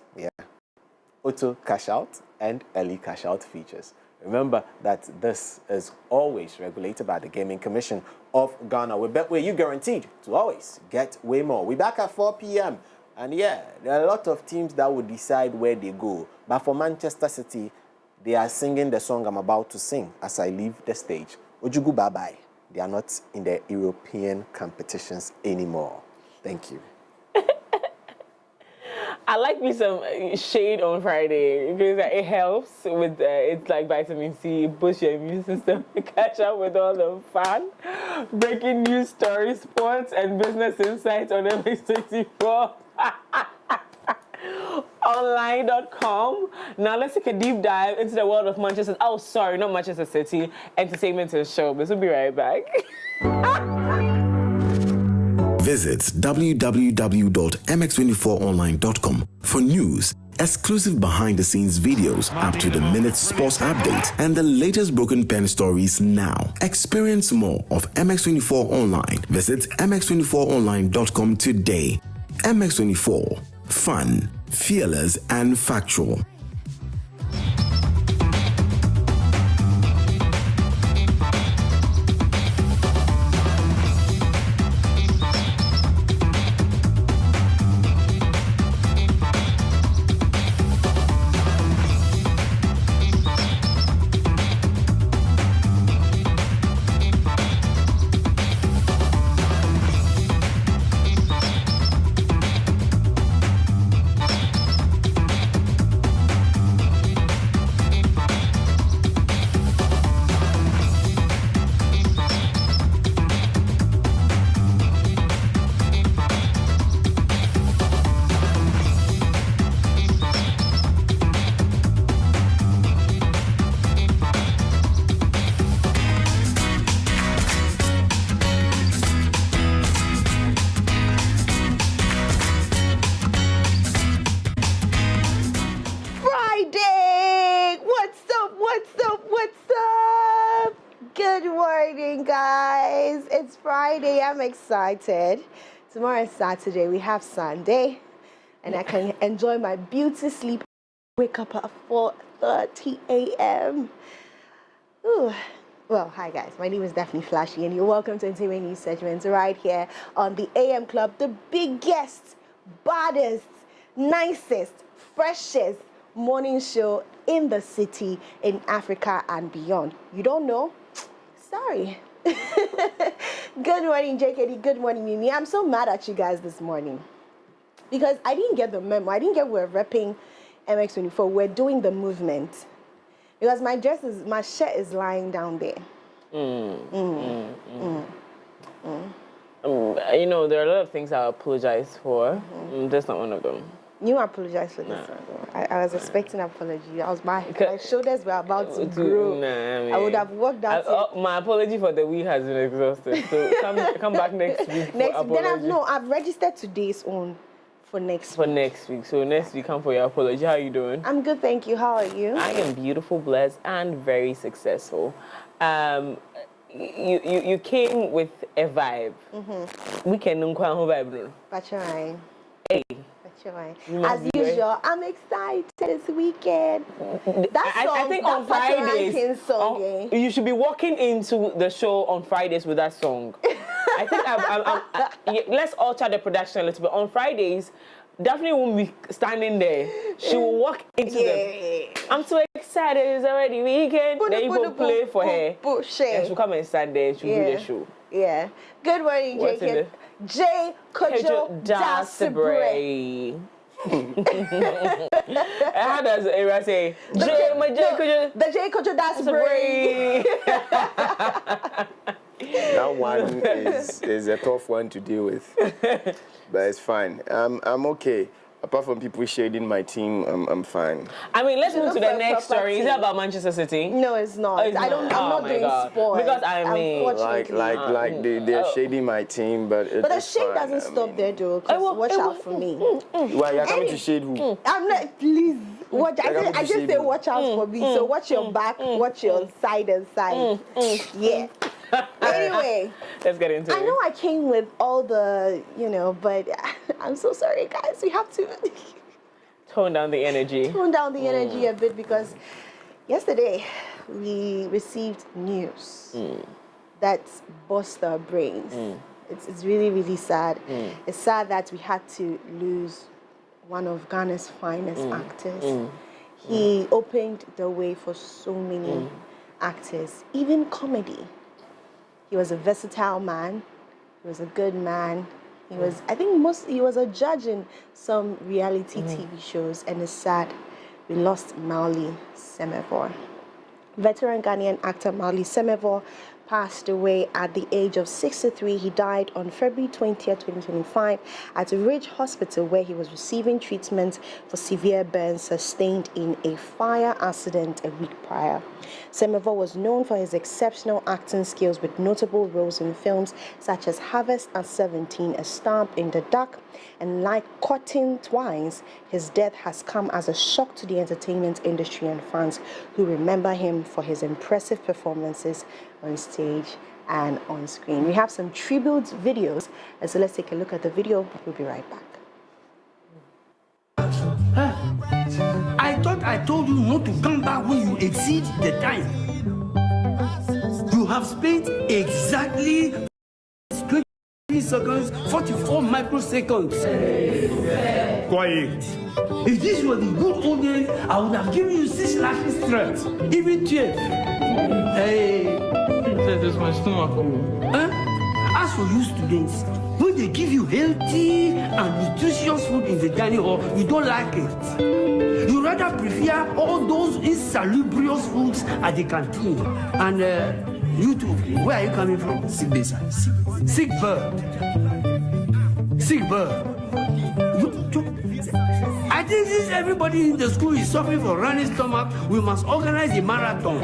auto cash out, and early cash out features. Remember that this is always regulated by the Gaming Commission of Ghana. With Betway, you guaranteed to always get way more. We're back at 4 p.m. And there are a lot of teams that will decide where they go. But for Manchester City, They are singing the song I'm about to sing as I leave the stage. Ojugu bye-bye. They are not in the European competitions anymore. Thank you. I like me some shade on Friday because it helps with it's like vitamin C, boost your immune system, catch up with all the fun, breaking news stories, sports, and business insights on MX24. Online.com. Now let's take a deep dive into the world of Manchester. Oh, sorry, not Manchester City. Entertainment and showbiz. We'll be right back. Visit www.mx24online.com for news, exclusive behind-the-scenes videos, up-to-the-minute sports updates, and the latest broken pen stories now. Experience more of MX24 Online. Visit mx24online.com today. MX24. Fun, fearless, and factual. Friday, I'm excited. Tomorrow is Saturday, we have Sunday, and I can enjoy my beauty sleep. Wake up at 4:30 a.m. Ooh. Well, hi guys, my name is Daphne Flashy, and you're welcome to Entertainment News segment right here on the AM Club, the biggest, baddest, nicest, freshest morning show in the city, in Africa and beyond. You don't know? Sorry. Good morning, JKD. Good morning, Mimi. I'm so mad at you guys this morning because I didn't get the memo. I didn't get we're repping MX24. We're doing the movement because my shirt is lying down there. You know, there are a lot of things I apologize for. That's not one of them. You apologize for this. I was expecting an apology. My shoulders were about to grow. I would have worked out. My apology for the week has been exhausted. So come back next week. Then I've registered today's own for next week. Next week. So next week, come for your apology. How are you doing? I'm good, thank you. How are you? I am beautiful, blessed, and very successful. You came with a vibe. We can vibe. That's right. Hey. As usual, I'm excited this weekend. I think on Fridays, you should be walking into the show on Fridays with that song. I think let's alter the production a little bit. On Fridays, Daphne won't be standing there. She will walk into I'm so excited, it's already weekend. Then you will play for her. And she'll come and stand there and she'll do the show. Yeah. Good morning, JK. J. Kojo Dasibray. How does Era say? The J. Kojo Dasibray. That one is a tough one to deal with, but it's fine. I'm okay. Apart from people shading my team, I'm fine. I mean, let's move to the next story. Is it about Manchester City? No, it's not. I'm not doing sports. Because I mean, like they're shading my team, but the shade doesn't stop there, though. Watch out for me. Why you're coming to shade who? I'm not. Please watch. I just say watch out for me. So watch your back, watch your side and side. Yeah. Anyway, let's get into it. I know I came with all the, but I'm so sorry, guys. We have to tone down the energy. Tone down the energy a bit because yesterday we received news that bust our brains. It's really, really sad. It's sad that we had to lose one of Ghana's finest actors. He opened the way for so many actors, even comedy. He was a versatile man. He was a good man. He was, I think he was a judge in some reality TV shows, and it's sad we lost Mauli Semevor. Veteran Ghanaian actor Mauli Semevor passed away at the age of 63. He died on February 20th, 2025 at a Ridge Hospital where he was receiving treatment for severe burns sustained in a fire accident a week prior. Semevor was known for his exceptional acting skills with notable roles in films such as Harvest at 17, A Stamp in the Dark, and like Cotton Twines, his death has come as a shock to the entertainment industry and fans who remember him for his impressive performances on stage and on screen. We have some tribute videos, and so let's take a look at the video. We'll be right back. I thought I told you not to come back when you exceed the time. You have spent exactly 20 seconds, 44 microseconds. Quiet. If this was the good old days, I would have given you 6 lashes straight, even 12. Hey. That's my stomach. As for you students, when they give you healthy and nutritious food in the dining hall, you don't like it. You rather prefer all those insalubrious foods at the canteen. And you too, where are you coming from? Sick bird. Sick bird. Sick bird. I think since everybody in the school is suffering from running stomach, we must organize a marathon.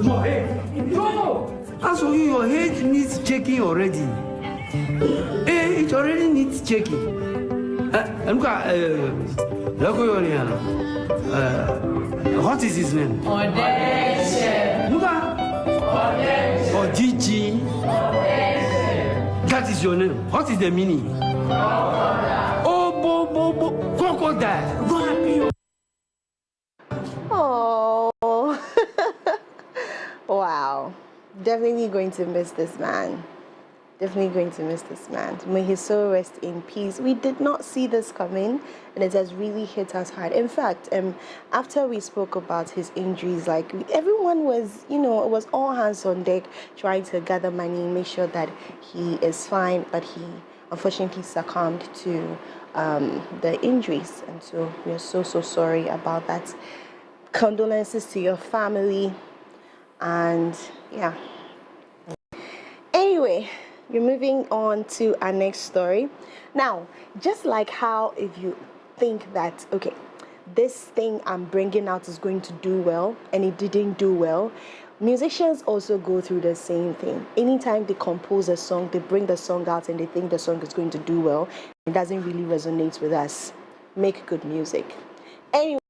Your head. No! As for you, your head needs checking already. It already needs checking. What is his name? Or Gigi. That is your name. What is the meaning? Oh, crocodile. Go happy. Oh, wow. Definitely going to miss this man. Definitely going to miss this man. May his soul rest in peace. We did not see this coming, and it has really hit us hard. In fact, after we spoke about his injuries, like everyone was, it was all hands on deck trying to gather money and make sure that he is fine, but he unfortunately succumbed to the injuries, and so we are so sorry about that. Condolences to your family, and yeah. Anyway, we're moving on to our next story. Now, just like how if you think that, okay, this thing I'm bringing out is going to do well, and it didn't do well, musicians also go through the same thing. Anytime they compose a song, they bring the song out and they think the song is going to do well, it doesn't really resonate with us. Make good music. Anyway,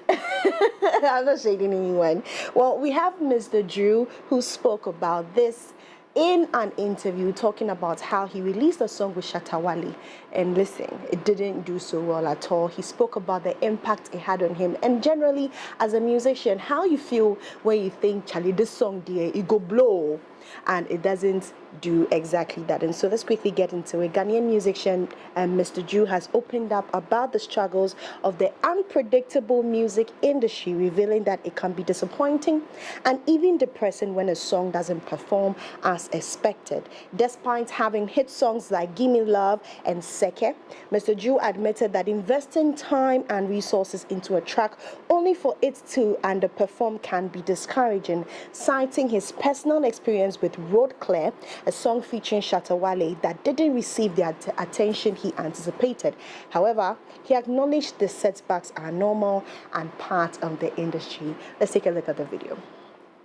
I'm not shading anyone. Well, we have Mr. Drew who spoke about this in an interview, talking about how he released a song with Shatta Wale, and listen, it didn't do so well at all. He spoke about the impact it had on him, and generally as a musician, how you feel when you think, Charlie, this song there, it go blow, and it doesn't do exactly that. And so let's quickly get into it. Ghanaian musician Mr. Drew has opened up about the struggles of the unpredictable music industry, revealing that it can be disappointing and even depressing when a song doesn't perform as expected. Despite having hit songs like Gimme Love and Seke, Mr. Drew admitted that investing time and resources into a track only for it to underperform can be discouraging, citing his personal experience with Road Clear, a song featuring Shatta Wale that didn't receive the attention he anticipated. However, he acknowledged the setbacks are normal and part of the industry. Let's take a look at the video.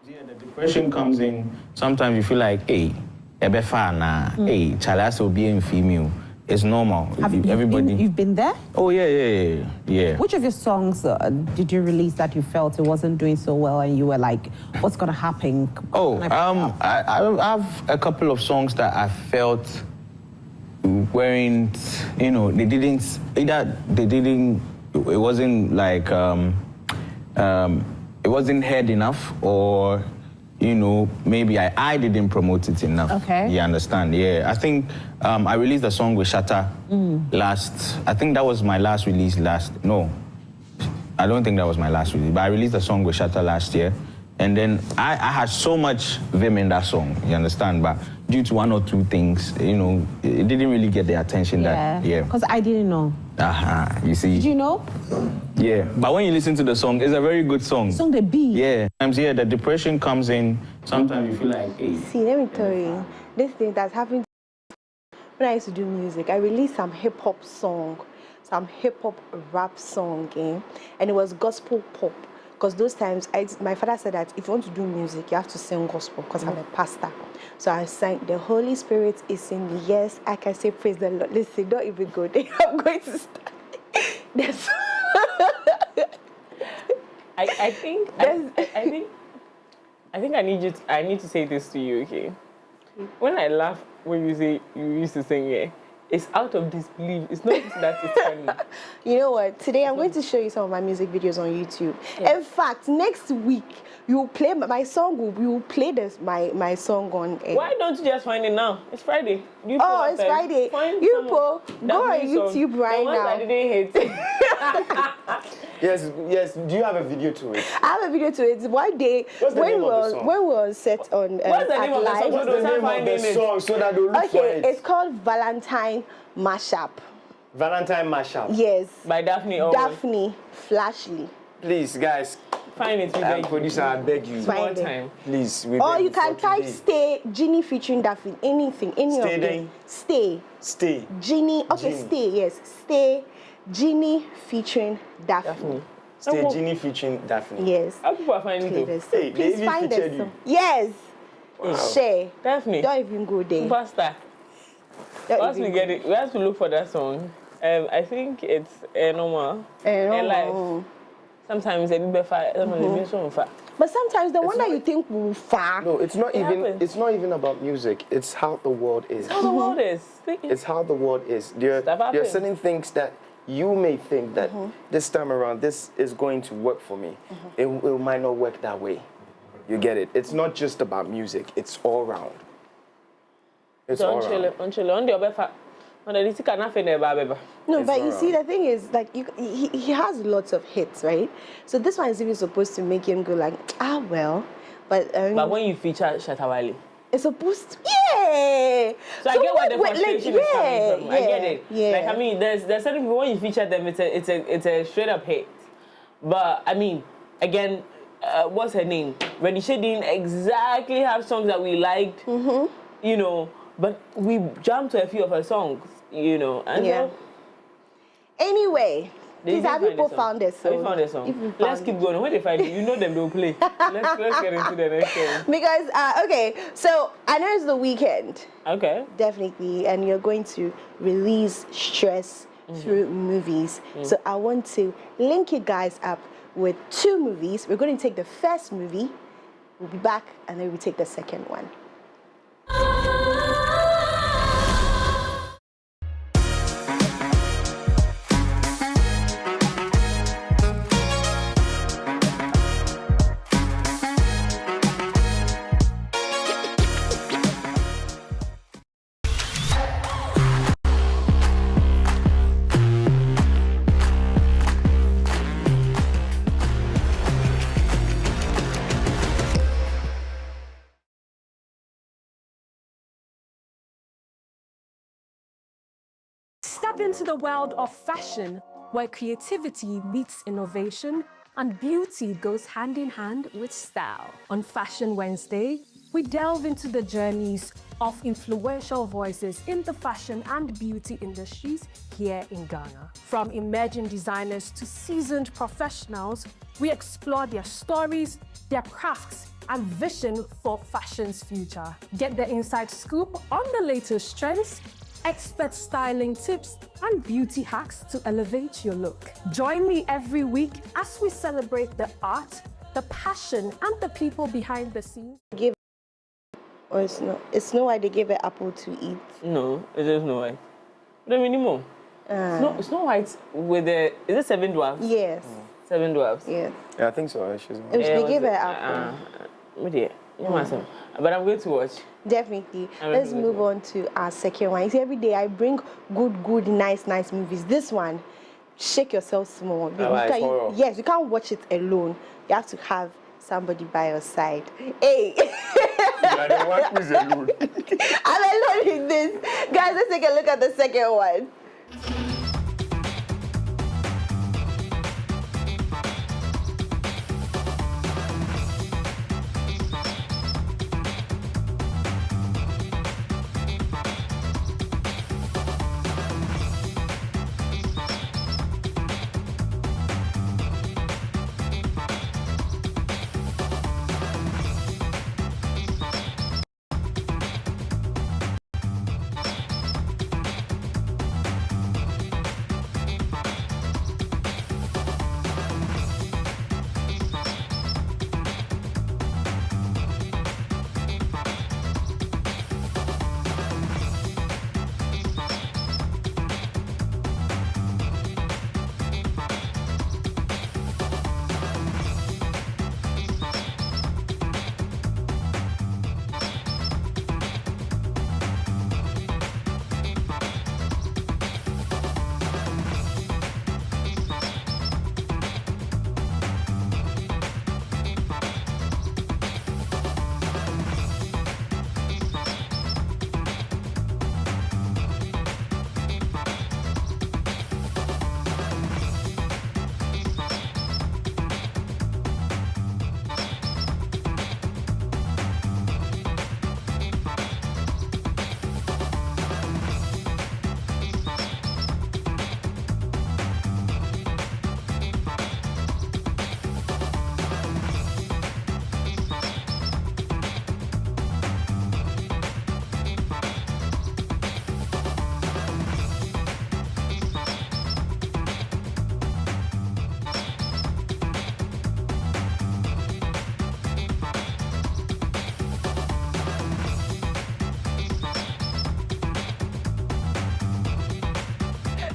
Yeah, the depression comes in. Sometimes you feel like, hey, hey, Charles will be in female. It's normal. Everybody. You've been there? Oh yeah. Which of your songs did you release that you felt it wasn't doing so well, and you were like, "What's gonna happen?" Oh, I have a couple of songs that I felt weren't, they didn't. Either they didn't. It wasn't like it wasn't heard enough, or you know, maybe I didn't promote it enough. Okay. You understand? Yeah. I think I released a song with Shatta last. I think that was my last release No, I don't think that was my last release. But I released a song with Shatta last year. And then I had so much vim in that song, you understand? But due to one or two things, you know, it didn't really get the attention that, Because I didn't know. You see? Did you know? Yeah, but when you listen to the song, it's a very good song. Song the beat. Yeah. Sometimes, the depression comes in. Sometimes you feel like, hey. See, let me tell you, this thing that's happened when I used to do music, I released some hip-hop song, some hip-hop rap song, and it was gospel pop. Because those times, my father said that if you want to do music, you have to sing gospel because I'm a pastor. So I sang, the Holy Spirit is in me. Yes, I can say praise the Lord. Listen, don't even go there. I'm going to start. That's I think I need to say this to you, okay? When I laugh when you say you used to sing, it's out of disbelief. It's not that it's funny. You know what? Today I'm going to show you some of my music videos on YouTube. Yeah. In fact, next week you will play my song. We will play my song on. Why don't you just find it now? It's Friday. It's Friday. You go on YouTube right now. I didn't hate. Yes. Do you have a video to it? I have a video to it. One day when we were set on what's the name of the song? What's the name of the song so that they'll look for it? It's called Valentine Mashup. Valentine Mashup. Yes. By Daphne. Daphne Flashley. Please, guys. Find it. Producer, I beg you. Find it. Time. Please. Or you can type Stay, Ginny featuring Daphne. Anything. Any of them. Stay. Ginny. Okay, Stay. Yes. Stay, Ginny featuring Daphne. Stay, Ginny featuring Daphne. Yes. How people are finding it? Hey, please find us. Yes. Wow. Share. Daphne. Don't even go there. Superstar. Once we get it, we have to look for that song. I think it's normal. Life. Sometimes it's but sometimes the one that you think will far. No, it's not even about music. It's how the world is. It's how the world is. It's how the world is. There are certain things that you may think that this time around this is going to work for me. It might not work that way. You get it? It's not just about music. It's all around. It's all around. No, but you see, the thing is, like, he has lots of hits, right? So this one is even supposed to make him go like, well, but when you feature Shatta Wale, it's supposed to, yeah. So I get where the frustration is coming from. I get it. Yeah. Like, I mean, there's certain people when you feature them, it's a straight up hit. But I mean, again, what's her name? Radisha didn't exactly have songs that we liked, you know. But we jumped to a few of her songs, you know. And so, anyway, please have people found this song? Have you found a song? Let's keep going. When they find it, you know them, they'll play. Let's get into the next one. Because, okay, so I know it's the weekend. Okay. Definitely. And you're going to release stress through movies. So I want to link you guys up with 2 movies. We're going to take the first movie. We'll be back, and then we'll take the second one. Step into the world of fashion, where creativity meets innovation and beauty goes hand in hand with style. On Fashion Wednesday, we delve into the journeys of influential voices in the fashion and beauty industries here in Ghana. From emerging designers to seasoned professionals, we explore their stories, their crafts, and vision for fashion's future. Get the inside scoop on the latest trends, expert styling tips, and beauty hacks to elevate your look. Join me every week as we celebrate the art, the passion, and the people behind the scenes. Or it's Snow White they gave an apple to eat. No, it is Snow White. But minimum. Snow White with the, is it 7 dwarfs? Yes. 7 dwarfs? Yes. Yeah, I think so. She's they gave her an apple. But I'm going to watch. Definitely. Let's move on to our second one. You see, every day I bring good, nice movies. This one, shake yourself small. Yes, you can't watch it alone. You have to have somebody by your side. Hey! I don't want who's alone. I'm alone in this. Guys, let's take a look at the second one.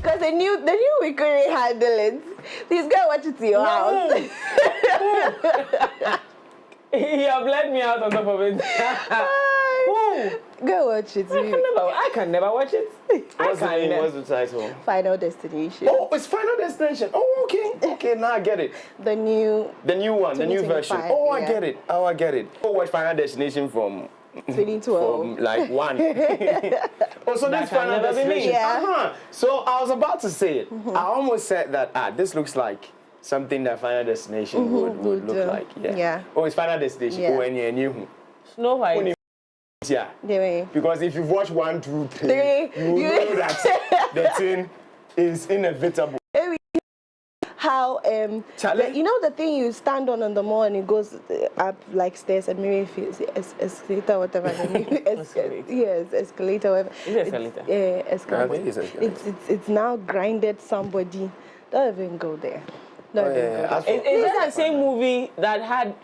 Because the new we couldn't handle it. Please go watch it to your house. You have let me out on top of it. Go watch it. I can never watch it. What's the title? Final Destination. Oh, it's Final Destination. Oh, okay. Okay, now I get it. The new one, the new version. Oh, I get it. Oh, I get it. Oh, watch Final Destination from 2012. From like 1. Oh, so that's Final Destination. Yeah. So I was about to say it. I almost said that, this looks like something that Final Destination would look like. Yeah. Oh, it's Final Destination. Yeah. Oh, and you. Snow White. Yeah. Because if you've watched 1, 2, 3, you know that the thing is inevitable. How you know the thing you stand on the mall and it goes up like stairs and maybe escalator whatever. Yes, escalator whatever. Is it escalator? Escalator. I think it's escalator. It's now grinded somebody. Don't even go there. Don't even go there. Is that the same movie that had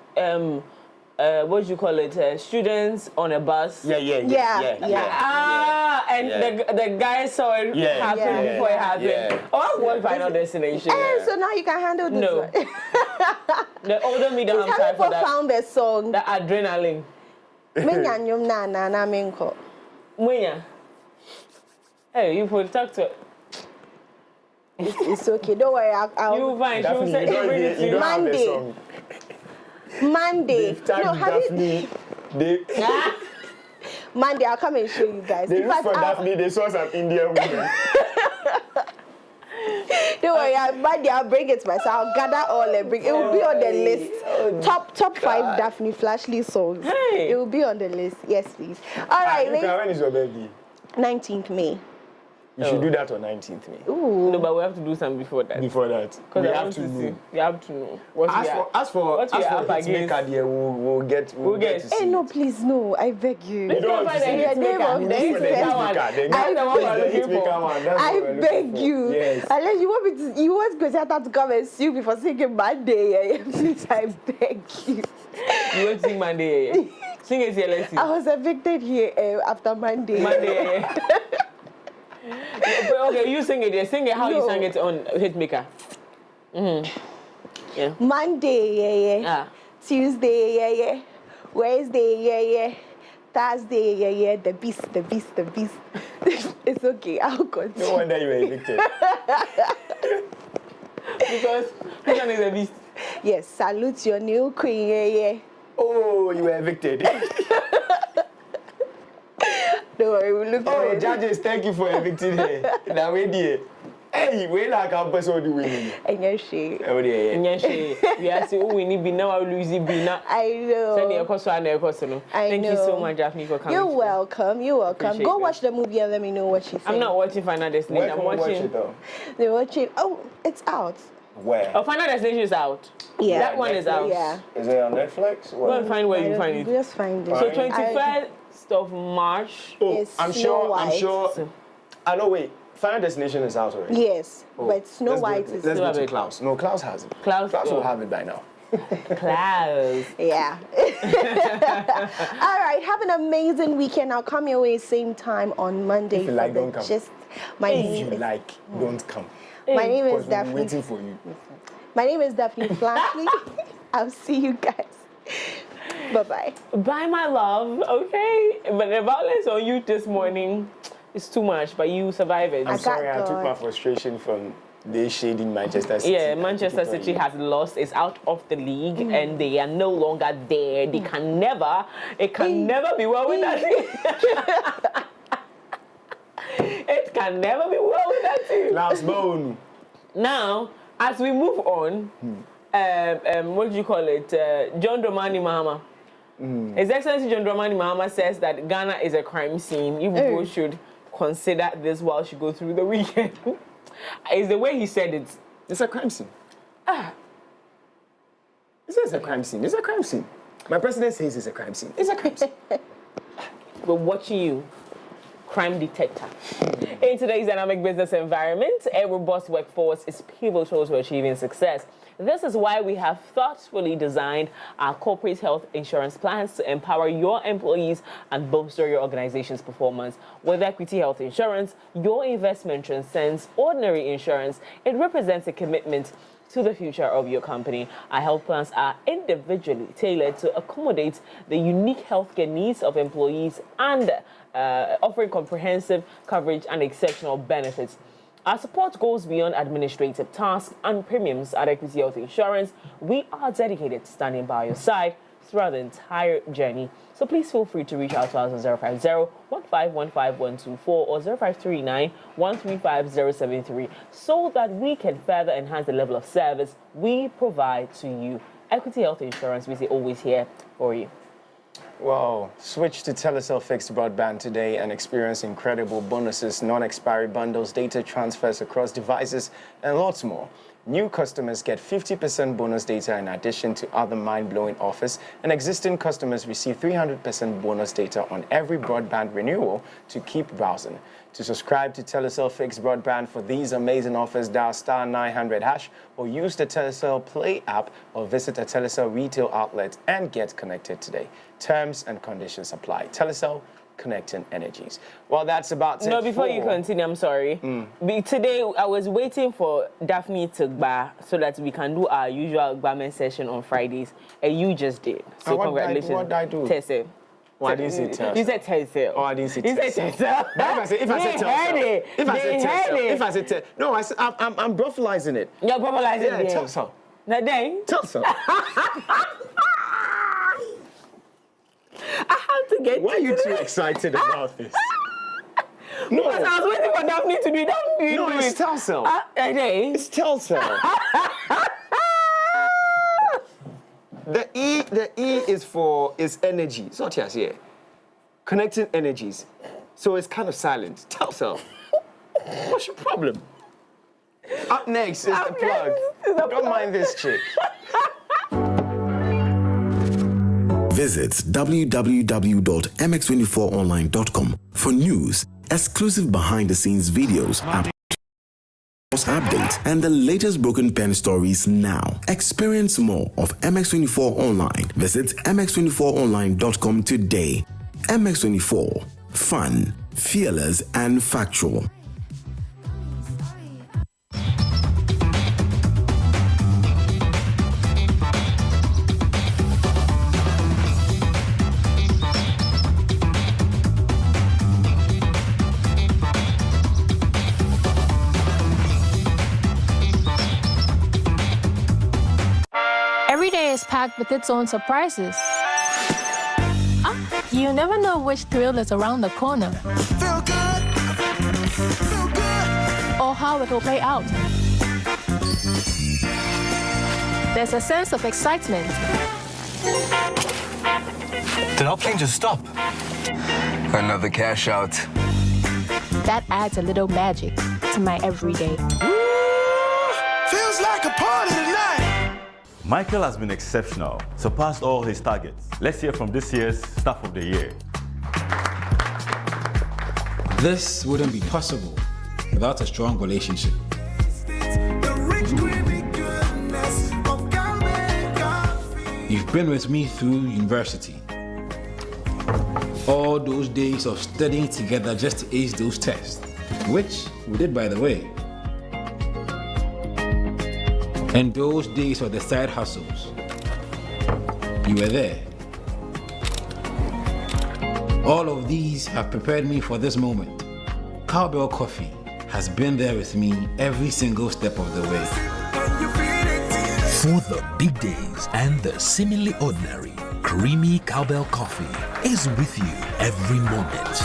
what do you call it? Students on a bus. Yeah. And the guy saw it happen before it happened. Oh, I want Final Destination. So now you can handle this one. The older me don't have time for that. Found a song. The adrenaline. Mwenya. Hey, you put talk to. It's okay. Don't worry. I'll you find. She will say it. Monday. No, Monday, I'll come and show you guys. They look for Daphne, they saw some Indian women. Don't worry, Monday I'll bring it myself. I'll gather all and bring it. Will be on the list. Top 5 Daphne Flashley songs. Hey. It will be on the list. Yes, please. All right, when is your birthday? 19th May. You should do that on 19th May. Ooh. No, but we have to do something before that. Before that. We have to know. We have to know. As for Hitmaker, we'll get. Hey, no, please, no. I beg you. You don't want to say the name of the Hitmaker. I beg you. Yes. Unless you want Griselda to come and sue me for singing Monday. Please, I beg you. You want to sing Monday? Sing it here, let's see. I was evicted here after Monday. Okay, you sing it. Sing it how you sang it on Hitmaker. Monday, Tuesday, Wednesday, yeah. Thursday, yeah. The beast. It's okay. I'll continue. No wonder you were evicted. Because which one is the beast? Yes, salute your new queen, yeah. Oh, you were evicted. Don't worry, we'll look for it. Judges, thank you for evicting her. Now we're there. Hey, we like Amponsem all the winning. And your shit. Oh, yeah. We are saying, we need Bina or Lucy Bina. I know. Send your cost and your cost. Thank you so much, Daphne, for coming. You're welcome. Go watch the movie and let me know what she said. I'm not watching Final Destination. I'm watching. They're watching. Oh, it's out. Where? Oh, Final Destination is out. Yeah. That one is out. Yeah. Is it on Netflix? Go and find where you find it. Just find it. So 21st of March. Oh, I'm sure. I know. Wait. Final Destination is out already. Yes, but Snow White is. Let's go to Klaus. No, Klaus has it. Klaus will have it by now. Klaus. Yeah. All right. Have an amazing weekend. I'll come your way same time on Monday. If you like, don't come. If you like, don't come. My name is Daphne. Waiting for you. My name is Daphne Flashley. I'll see you guys. Bye-bye. Bye, my love. Okay. But the violence on you this morning is too much, but you survived it. I'm sorry, I took my frustration from the shade in Manchester City. Yeah, Manchester City has lost. It's out of the league, and they are no longer there. They can never, it can never be well with that team. It can never be well with that team. Last bone. Now, as we move on, what do you call it? John Dramani Mahama. His Excellency John Dramani Mahama says that Ghana is a crime scene. You people should consider this while she goes through the weekend. It's the way he said it. It's a crime scene. It's a crime scene. It's a crime scene. My president says it's a crime scene. It's a crime scene. We're watching you. Crime detector. In today's dynamic business environment, a robust workforce is pivotal to achieving success. This is why we have thoughtfully designed our corporate health insurance plans to empower your employees and bolster your organization's performance. With Equity Health Insurance, your investment transcends ordinary insurance. It represents a commitment to the future of your company. Our health plans are individually tailored to accommodate the unique healthcare needs of employees and offering comprehensive coverage and exceptional benefits. Our support goes beyond administrative tasks and premiums at Equity Health Insurance. We are dedicated to standing by your side throughout the entire journey. So please feel free to reach out to us on 050-1515-124 or 0539-135-073 so that we can further enhance the level of service we provide to you. Equity Health Insurance, we say always here for you. Wow. Switch to Telecel Fixed Broadband today and experience incredible bonuses, non-expiry bundles, data transfers across devices, and lots more. New customers get 50% bonus data in addition to other mind-blowing offers, and existing customers receive 300% bonus data on every broadband renewal to keep browsing. To subscribe to Telecel Fixed Broadband for these amazing offers, dial *900# or use the Telecel Play app or visit a Telecel retail outlet and get connected today. Terms and conditions apply. Telecel, connecting energies. Well, that's about it. No, before you continue, I'm sorry. Today, I was waiting for Daphne to gba so that we can do our usual gbamen session on Fridays, and you just did. So congratulations. What did I do? Tetteh. Oh, I didn't say Tetteh. You said Tetteh. Oh, I didn't say You Tetteh. said Tetteh. If I said Tetteh. No, I'm brothalizing it. You're brothalizing it? Yeah, Tetteh. That day? Tetteh. I have to get. Why are you too excited about this? No. Because I was waiting for Daphne to do it. No, it's Telecel. It's Telecel. The E is energy. It's not just here. Connecting energies. So it's kind of silent. Telecel. What's your problem? Up next is the plug. Don't mind this chick. Visit www.mx24online.com for news, exclusive behind-the-scenes videos, updates, and the latest broken pen stories now. Experience more of MX24 Online. Visit mx24online.com today. MX24. Fun, fearless, and factual. packed with its own surprises. You never know which thrill is around the corner. Feel good. Feel good. Or how it will play out. There's a sense of excitement. Did our plane just stop? Another cash out. That adds a little magic to my everyday. Feels like a party tonight. Michael has been exceptional, surpassed all his targets. Let's hear from this year's Staff of the Year. This wouldn't be possible without a strong relationship. You've been with me through university. All those days of studying together just to ace those tests, which we did, by the way. And those days of the side hustles, you were there. All of these have prepared me for this moment. Cowbell Coffee has been there with me every single step of the way. For the big days and the seemingly ordinary, creamy Cowbell Coffee is with you every moment.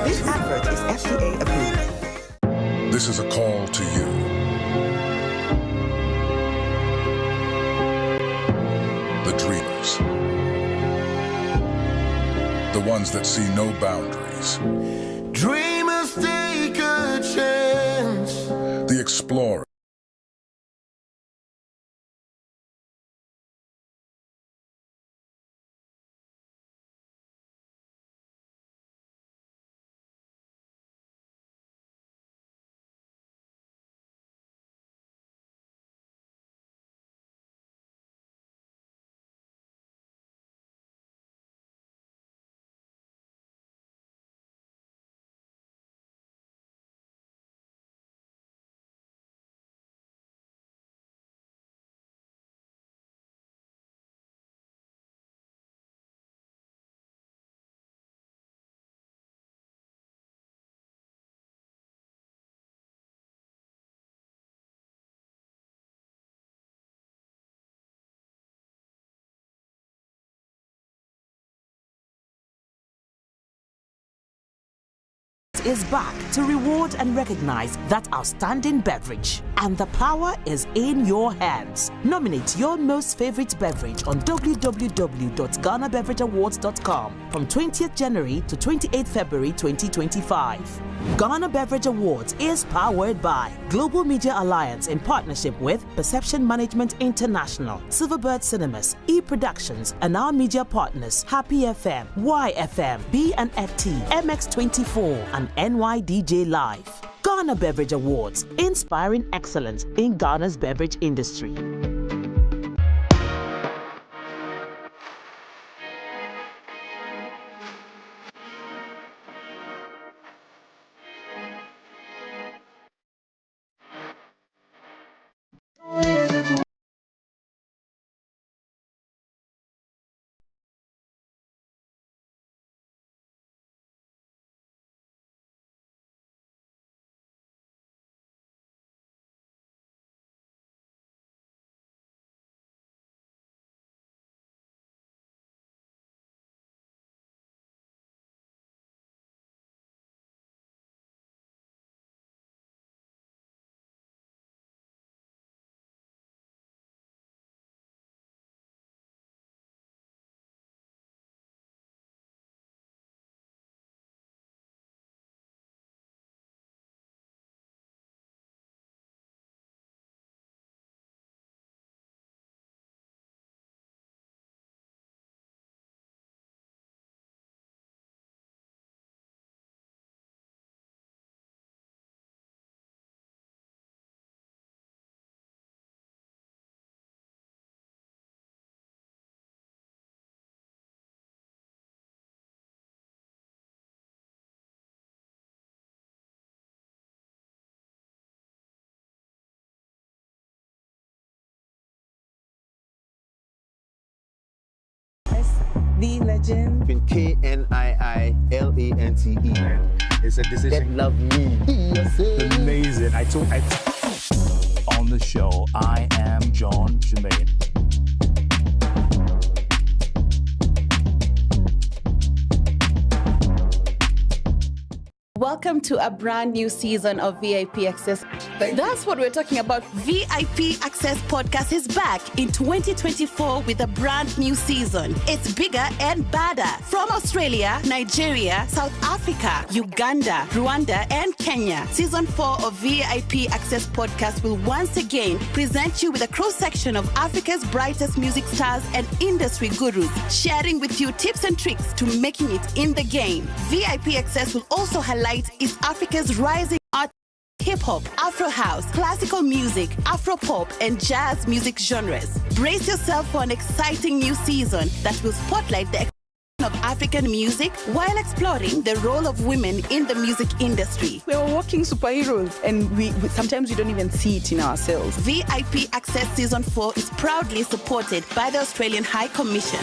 This advert is FDA approved. This is a call to you. The dreamers. The ones that see no boundaries. Dreamers take a chance. The explorer. Is back to reward and recognize that outstanding beverage. And the power is in your hands. Nominate your most favorite beverage on www.GhanaBeverageAwards.com from 20th January to 28th February 2025. Ghana Beverage Awards is powered by Global Media Alliance in partnership with Perception Management International, Silverbird Cinemas, E-Productions, and our media partners Happy FM, YFM, B&FT, MX24, and NYDJ Live. Ghana Beverage Awards, inspiring excellence in Ghana's beverage industry. The legend. KNIILANTE. It's a decision. Love me. Amazing. On the show, I am John Jermaine. Welcome to a brand new season of VIP Access. That's what we're talking about. VIP Access Podcast is back in 2024 with a brand new season. It's bigger and badder. From Australia, Nigeria, South Africa, Uganda, Rwanda, and Kenya. Season 4 of VIP Access Podcast will once again present you with a cross-section of Africa's brightest music stars and industry gurus, sharing with you tips and tricks to making it in the game. VIP Access will also highlight East Africa's rising art, hip-hop, Afro house, classical music, Afro pop, and jazz music genres. Brace yourself for an exciting new season that will spotlight the of African music while exploring the role of women in the music industry. We are walking superheroes, and we sometimes we don't even see it in ourselves. VIP Access Season 4 is proudly supported by the Australian High Commission.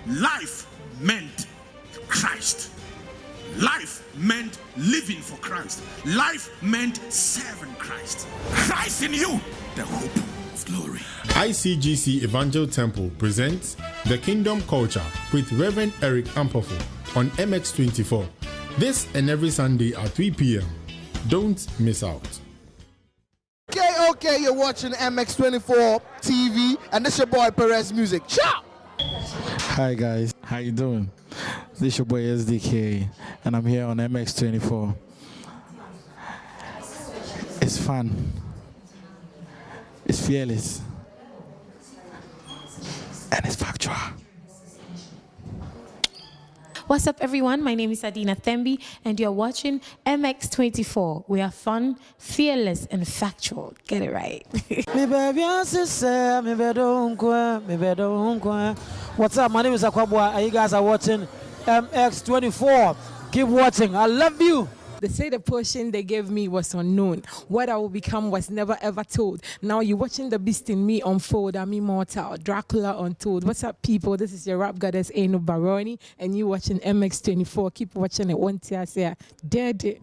Life meant Christ. Life meant living for Christ. Life meant serving Christ. Christ in you, the hope of glory. ICGC Evangel Temple presents The Kingdom Culture with Reverend Eric Ampofo on MX24. This and every Sunday at 3 p.m. Don't miss out. Okay, you're watching MX24 TV, and this your boy Perez Music. Ciao! Hi guys, how you doing? This is your boy SDK, and I'm here on MX24. It's fun. It's fearless. And it's factual. What's up, everyone? My name is Adina Thembi, and you're watching MX24. We are fun, fearless, and factual. Get it right. What's up? My name is Akwabwa, and you guys are watching MX24. Keep watching. I love you. They say the portion they gave me was unknown. What I will become was never ever told. Now you're watching the beast in me unfold. I'm immortal. Dracula untold. What's up, people? This is your rap goddess, Eno Baroni, and you watching MX24. Keep watching it. One tear say, dead it.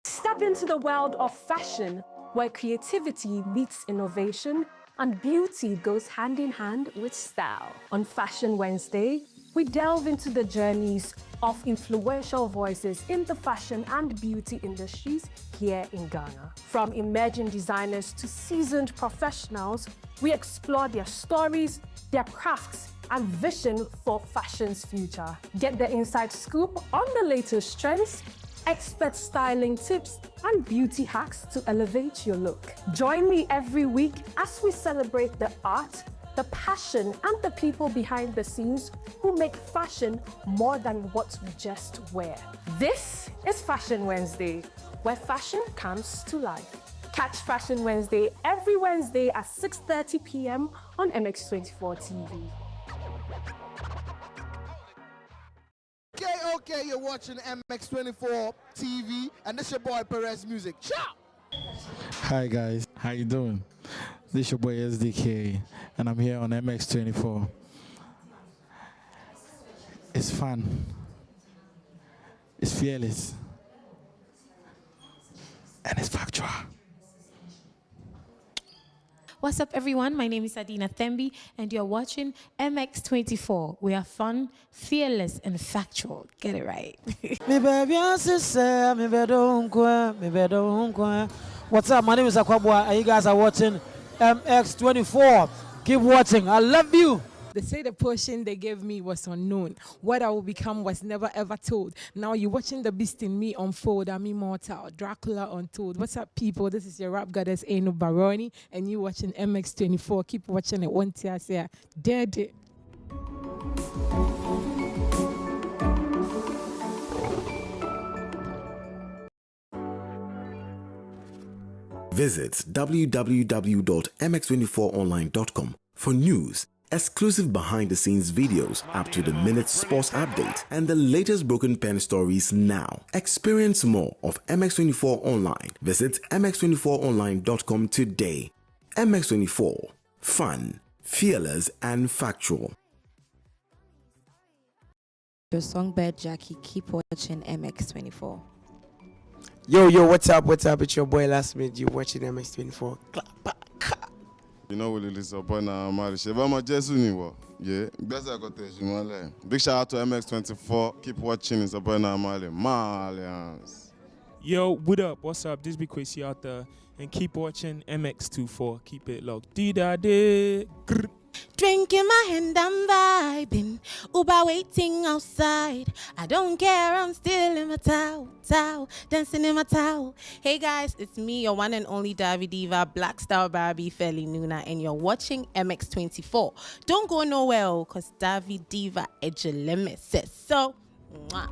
Step into the world of fashion, where creativity meets innovation and beauty goes hand in hand with style. On Fashion Wednesday, we delve into the journeys of influential voices in the fashion and beauty industries here in Ghana. From emerging designers to seasoned professionals, we explore their stories, their crafts, and vision for fashion's future. Get the inside scoop on the latest trends, expert styling tips, and beauty hacks to elevate your look. Join me every week as we celebrate the art, the passion, and the people behind the scenes who make fashion more than what we just wear. This is Fashion Wednesday, where fashion comes to life. Catch Fashion Wednesday every Wednesday at 6:30 p.m. on MX24 TV. Okay, you're watching MX24 TV, and this your boy Perez Music. Ciao! Hi guys, how you doing? This is your boy SDK, and I'm here on MX24. It's fun. It's fearless. And it's factual. What's up, everyone? My name is Adina Thembi, and you're watching MX24. We are fun, fearless, and factual. Get it right. What's up? My name is Akwabwa, and you guys are watching MX24. Keep watching. I love you. They say the portion they gave me was unknown. What I will become was never ever told. Now you're watching the beast in me unfold. I'm immortal. Dracula untold. What's up, people? This is your rap goddess, Eno Baroni, and you watching MX24. Keep watching it. One tear say, dead. Visit www.mx24online.com for news, exclusive behind-the-scenes videos, up-to-the-minute sports updates, and the latest broken pen stories now. Experience more of MX24 Online. Visit mx24online.com today. MX24. Fun, fearless, and factual. Your songbird Jackie, keep watching MX24. Yo, what's up? It's your boy Last Minute. You watching MX24. You know what it is about now, yeah. Big shout out to MX24. Keep watching. It's about now, Malians. Yo, what up? What's up? This be Quasi out there, and keep watching MX24. Keep it locked. D-da-day. Drink in my hand, I'm vibing. Uber waiting outside. I don't care, I'm still in my towel, dancing in my towel. Hey guys, it's me, your one and only Davi Diva, Black Star Barbie, Feli Nuna, and you're watching MX24. Don't go nowhere, because Davi Diva Ejeleme says so. Mwah.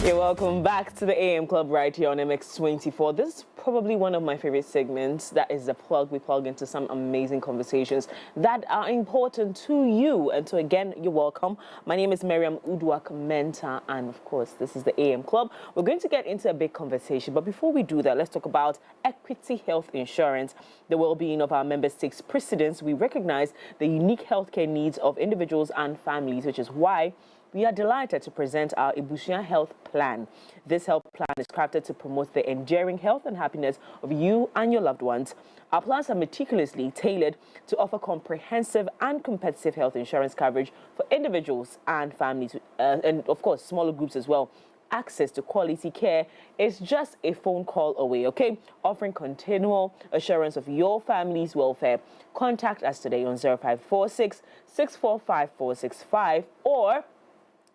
You're welcome back to the AM Club right here on MX24. This is probably one of my favorite segments. That is the plug. We plug into some amazing conversations that are important to you. And so again, you're welcome. My name is Miriam Uduak Menta, and of course, this is the AM Club. We're going to get into a big conversation, but before we do that, let's talk about Equity Health Insurance. The well-being of our members takes precedence. We recognize the unique healthcare needs of individuals and families, which is why we are delighted to present our Ibusia Health Plan. This health plan is crafted to promote the enduring health and happiness of you and your loved ones. Our plans are meticulously tailored to offer comprehensive and competitive health insurance coverage for individuals and families, and of course, smaller groups as well. Access to quality care is just a phone call away, okay? Offering continual assurance of your family's welfare. Contact us today on 0546 645 465 or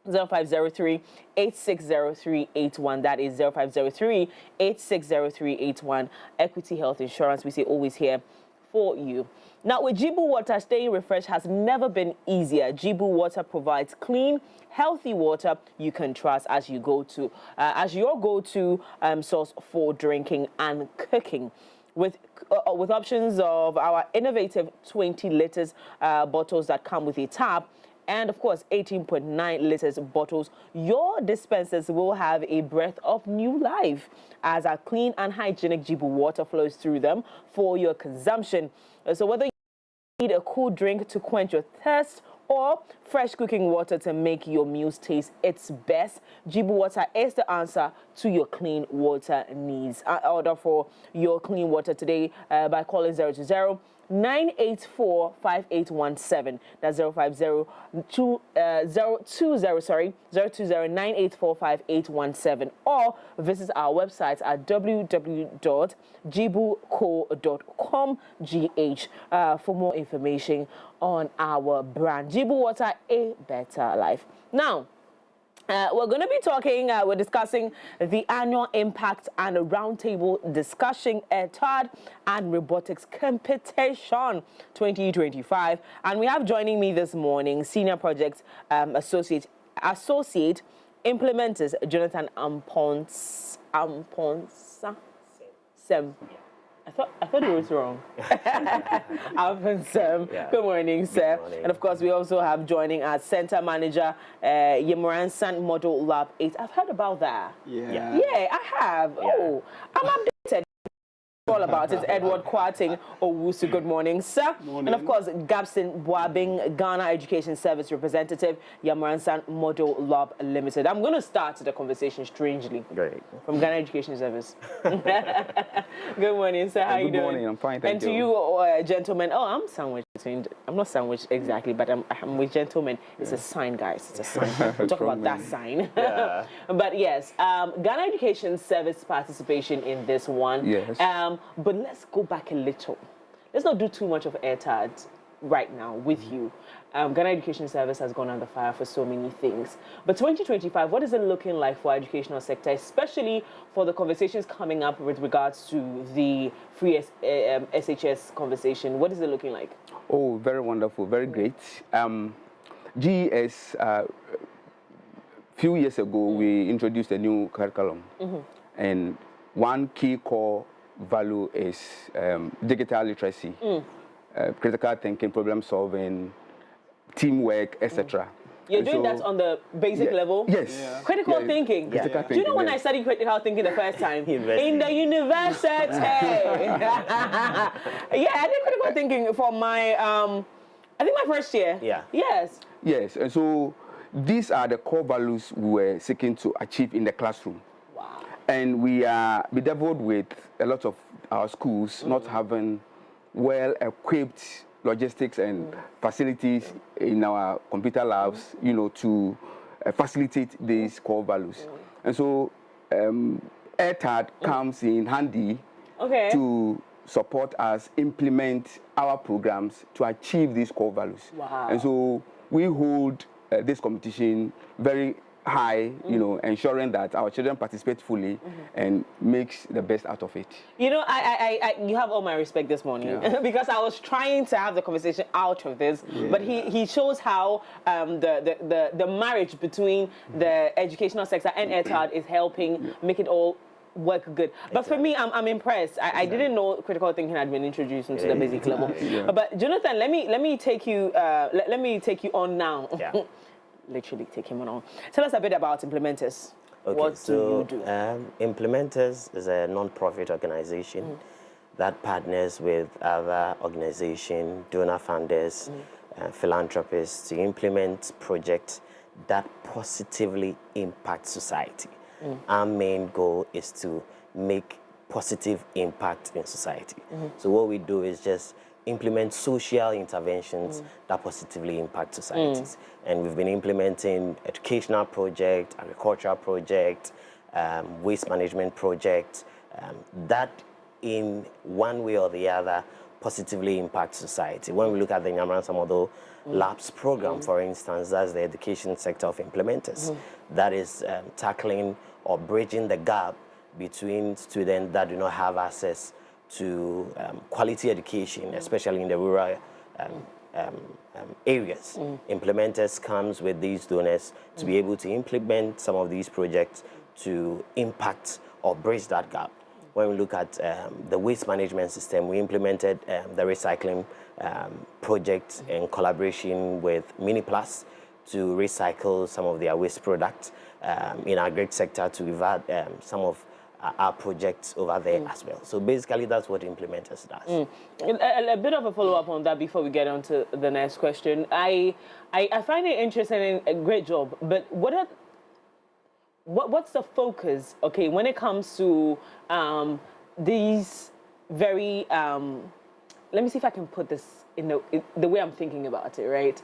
0503-860381. That is 0503-860381. Equity Health Insurance, we say always here for you. Now, with Jibu Water, staying refreshed has never been easier. Jibu Water provides clean, healthy water you can trust as your go-to source for drinking and cooking. With options of our innovative 20 liters bottles that come with a tap, and of course 18.9 liters bottles, your dispensers will have a breath of new life as our clean and hygienic Jibu water flows through them for your consumption. So whether you need a cool drink to quench your thirst or fresh cooking water to make your meals taste its best, Jibu water is the answer to your clean water needs. Order for your clean water today by calling 020-984-5817. That's 020-984-5817. Or visit our website at www.jibuco.com.gh for more information on our brand. Jibu Water, a better life. Now, we're going to be talking, we're discussing the annual impact and a roundtable discussion Airtad and robotics competition 2025. And we have joining me this morning, Senior Project Associate Implementers, Jonathan Amponsem. I thought it was wrong. Amponsem. Yeah. Good morning, sir. Good morning. And of course, we also have joining us Center Manager, Yamaransan Model Lab 8. I've heard about that. Yeah, I have. Yeah. Oh, I'm updated. All about it. Edward Kwarting Owusu. Good morning, sir. Morning. And of course, Ghapson Buabeng, Ghana Education Service Representative, Yamaransan Model Lab Limited. I'm going to start the conversation strangely. Great. From Ghana Education Service. Good morning, sir. How are you doing? Good morning. I'm fine, thank you. And to you, gentlemen. Oh, I'm sandwiched between. I'm not sandwiched exactly, but I'm with gentlemen. It's a sign, guys. It's a sign. We'll talk about that sign. Yeah. But yes, Ghana Education Service participation in this one. Yes. But let's go back a little. Let's not do too much of Airtad right now with you. Ghana Education Service has gone under fire for so many things. But 2025, what is it looking like for educational sector, especially for the conversations coming up with regards to the free SHS conversation? What is it looking like? Oh, very wonderful, very great. GES, few years ago, we introduced a new curriculum. And one key core value is digital literacy, critical thinking, problem solving, teamwork, etc. You're doing that on the basic level? Yes. Yeah. Critical thinking. Critical thinking. Do you know when I studied critical thinking the first time? In the university. Yeah, I did critical thinking for my, I think my first year. Yeah. Yes. Yes, and so these are the core values we were seeking to achieve in the classroom. And we are bedeviled with a lot of our schools not having well-equipped logistics and facilities in our computer labs, you know, to facilitate these core values. And so Airtad comes in handy to support us implement our programs to achieve these core values. Wow. And so we hold this competition very high, you know, ensuring that our children participate fully and makes the best out of it. You know, you have all my respect this morning because I was trying to have the conversation out of this, but he shows how the marriage between the educational sector and Airtad is helping make it all work good. But for me, I'm impressed. I didn't know critical thinking had been introduced into the basic level. But Jonathan, let me take you on now. Yeah. Literally take him on. Tell us a bit about Implementers. Okay, what do you do? Implementers is a non-profit organization that partners with other organizations, donor funders, philanthropists to implement projects that positively impact society. Our main goal is to make positive impact in society. So what we do is just implement social interventions that positively impact societies. And we've been implementing educational projects, agricultural projects, waste management projects, that in one way or the other positively impact society. When we look at the Yamaransan Model Labs program, for instance, that's the education sector of implementers. That is tackling or bridging the gap between students that do not have access to quality education, especially in the rural areas. Implementers comes with these donors to be able to implement some of these projects to impact or bridge that gap. When we look at the waste management system, we implemented the recycling project in collaboration with MiniPlus to recycle some of their waste products in our great sector to revert some of our projects over there as well. So basically, that's what Implementers does. A bit of a follow-up on that before we get on to the next question. I find it interesting and a great job, but what's the focus, okay, when it comes to these very, let me see if I can put this in the way I'm thinking about it, right?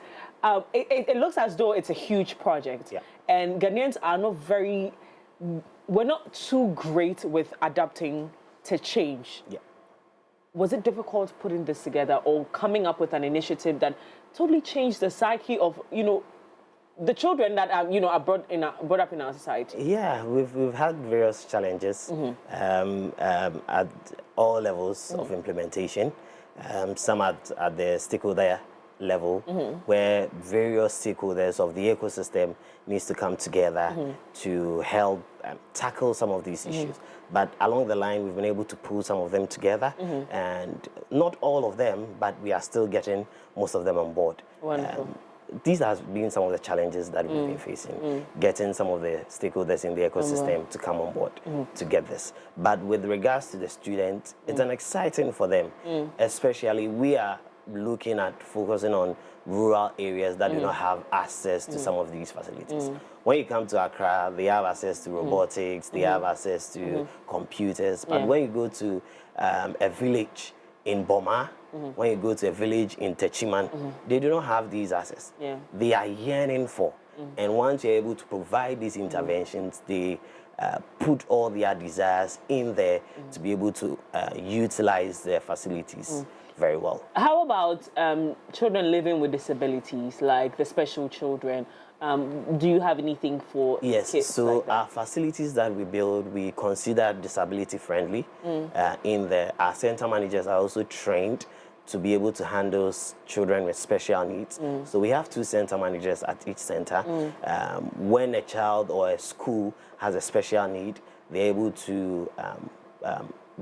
It looks as though it's a huge project. Yeah. And Ghanaians are not we're not too great with adapting to change. Yeah. Was it difficult putting this together or coming up with an initiative that totally changed the psyche of, the children that are brought up in our society? Yeah, we've had various challenges at all levels of implementation. Some at the stakeholder level, where various stakeholders of the ecosystem needs to come together to help tackle some of these issues. But along the line, we've been able to pull some of them together, and not all of them, but we are still getting most of them on board. Wonderful. These have been some of the challenges that we've been facing, getting some of the stakeholders in the ecosystem to come on board to get this. But with regards to the students, it's an exciting for them, especially we are looking at focusing on rural areas that do not have access to some of these facilities. When you come to Accra, they have access to robotics, they have access to computers, but when you go to a village in Boma, when you go to a village in Techiman, they do not have these access. They are yearning for. And once you're able to provide these interventions, they put all their desires in there to be able to utilize their facilities very well. How about children living with disabilities, like the special children? Do you have anything for Yes, kids so like that? our facilities that we build, we consider disability friendly. In there, our center managers are also trained to be able to handle children with special needs. So we have 2 center managers at each center. When a child or a school has a special need, they're able to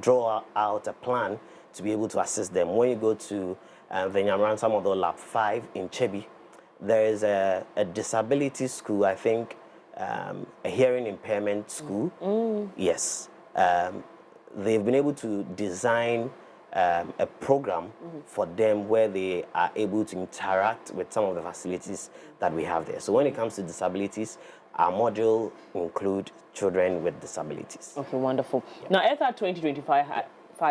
draw out a plan to be able to assist them. When you go to the Nyamran Samodo Lab 5 in Chebi, there is a disability school, I think, a hearing impairment school. Yes. They've been able to design a program for them where they are able to interact with some of the facilities that we have there. So when it comes to disabilities, our module include children with disabilities. Okay, wonderful. Now, Airtad 2025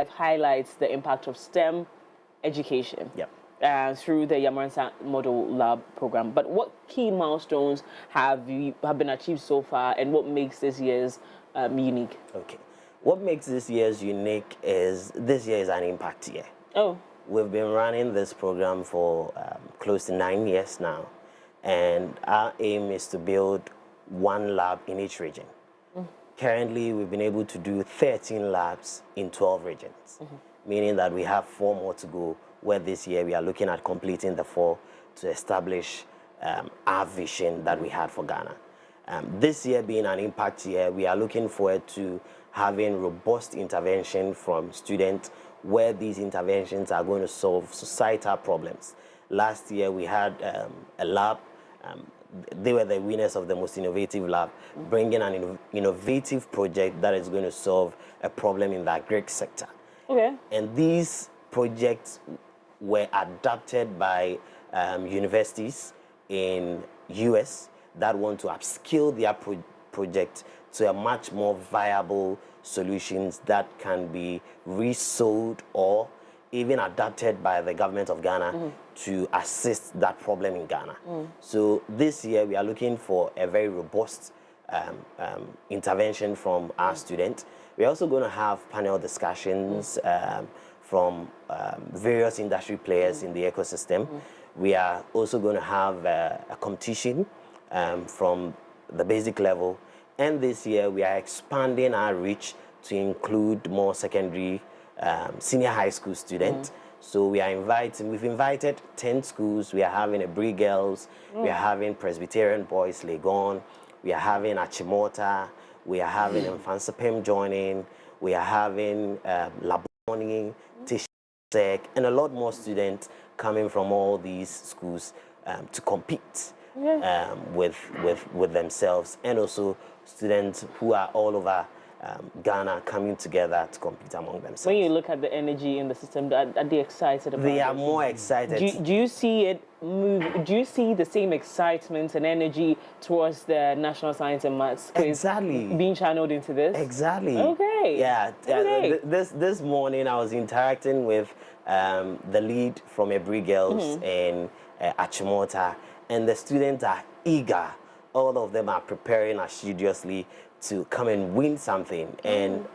highlights the impact of STEM education through the Yamaransa Model Lab program. But what key milestones have been achieved so far, and what makes this year's unique? Okay. What makes this year's unique is this year is an impact year. Oh. We've been running this program for close to 9 years now, and our aim is to build 1 lab in each region. Currently, we've been able to do 13 labs in 12 regions, meaning that we have 4 more to go, where this year we are looking at completing the 4 to establish our vision that we had for Ghana. This year being an impact year, we are looking forward to having robust intervention from students, where these interventions are going to solve societal problems. Last year we had a lab. They were the winners of the most innovative lab, bringing an innovative project that is going to solve a problem in the agric sector. Okay. And these projects were adapted by universities in US that want to upskill their project to a much more viable solutions that can be resold or even adapted by the government of Ghana to assist that problem in Ghana. So this year we are looking for a very robust intervention from our students. We're also going to have panel discussions from various industry players in the ecosystem. We are also going to have a competition from the basic level. And this year we are expanding our reach to include more secondary, senior high school students. So we've invited 10 schools. We are having a Bree Girls, we are having Presbyterian Boys Legon, we are having Achimota, we are having Amponsem joining, we are having Laboni, Tetteh, and a lot more students coming from all these schools to compete with themselves, and also students who are all over Ghana coming together to compete among themselves. When you look at the energy in the system, are they excited about it? They are more excited. Do you see it move? Do you see the same excitement and energy towards the National Science and Maths quiz exactly being channeled into this? Exactly. Okay. day. Yeah. Every day. This morning I was interacting with the lead from Ebri Girls in Achimota, and the students are eager. All of them are preparing assiduously to come and win something, and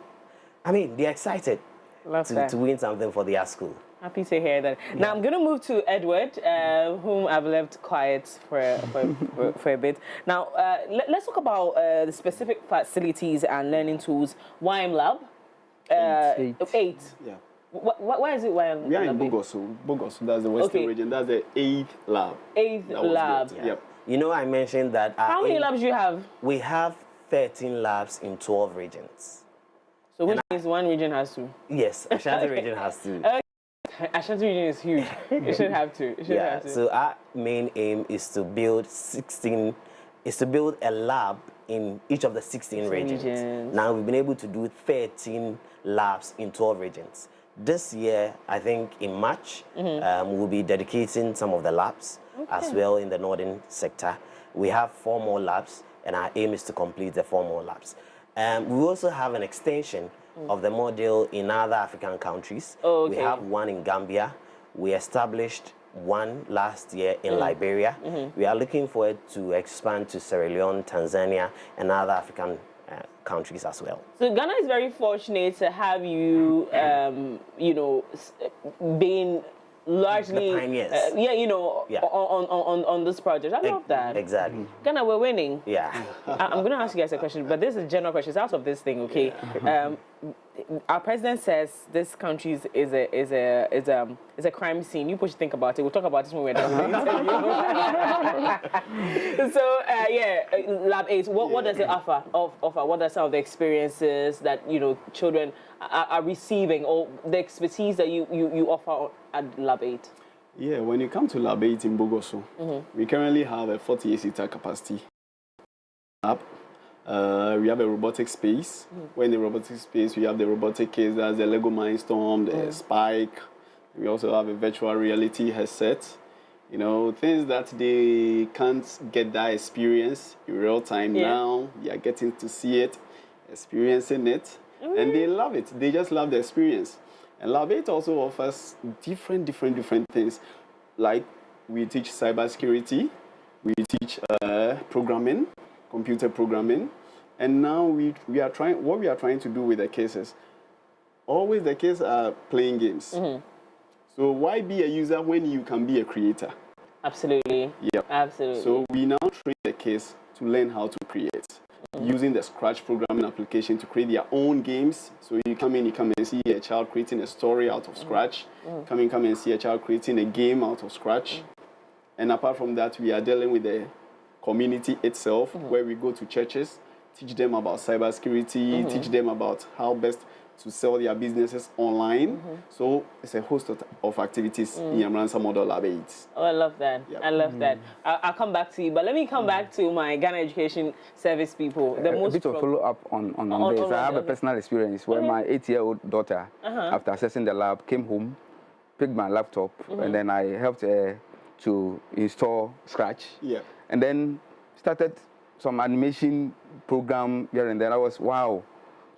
I mean they're excited to win something for their school. Happy to hear that. Yeah. Now I'm going to move to Edward, whom I've left quiet for a bit. Now let's talk about the specific facilities and learning tools. YM Lab. 8. Yeah. Why is it YM? We are in Bogoso. Bogoso, that's the Western region. That's the 8th lab. 8th lab. Yeah. Yep. You know, I mentioned that. How many labs do you have? We have 13 labs in 12 regions. So which means one region has 2? Yes, Ashanti region has 2. Ashanti region is huge. It should have 2. It should have 2. So our main aim is to build a lab in each of the 16 regions. Now we've been able to do 13 labs in 12 regions. This year, I think in March, we'll be dedicating some of the labs as well in the northern sector. We have 4 more labs, and our aim is to complete the 4 more labs. We also have an extension of the model in other African countries. We have one in Gambia. We established one last year in Liberia. We are looking forward to expand to Sierra Leone, Tanzania, and other African countries as well. So Ghana is very fortunate to have you, you know, being largely, the pioneers. On this project. I love that. Exactly. Ghana, we're winning. Yeah. I'm going to ask you guys a question, but this is a general question. It's out of this thing, okay? Yeah. Our president says this country is a crime scene. You push think about it. We'll talk about this when we're done. So Lab 8. What does it offer? What are some of the experiences that children are receiving, or the expertise that you offer at Lab 8? Yeah, when you come to Lab 8 in Bogoso, we currently have a 48-seater capacity lab. We have a robotic space. When the robotic space, we have the robotic case, that's the Lego Mindstorm, the Spike. We also have a virtual reality headset. Things that they can't get that experience in real time now. They are getting to see it, experiencing it, and they love it. They just love the experience. And Lab 8 also offers different things. Like we teach cybersecurity, we teach programming, computer programming, and now we are trying to do with the cases. Always the kids are playing games. So why be a user when you can be a creator? Absolutely. Yep. Absolutely. So we now train the kids to learn how to create, using the Scratch programming application to create their own games. So you come and see a child creating a story out of Scratch. Come and see a child creating a game out of Scratch. And apart from that, we are dealing with the community itself, where we go to churches, teach them about cybersecurity, teach them about how best to sell their businesses online. So it's a host of activities in Yamransa Model Lab 8. Oh, I love that. Yep. I love that. I'll come back to you, but let me come back to my Ghana Education Service people. A bit of follow-up on this. I have a personal experience where my 8-year-old daughter, after accessing the lab, came home, picked my laptop, and then I helped her to install Scratch. And then started some animation program here and there. I was, wow.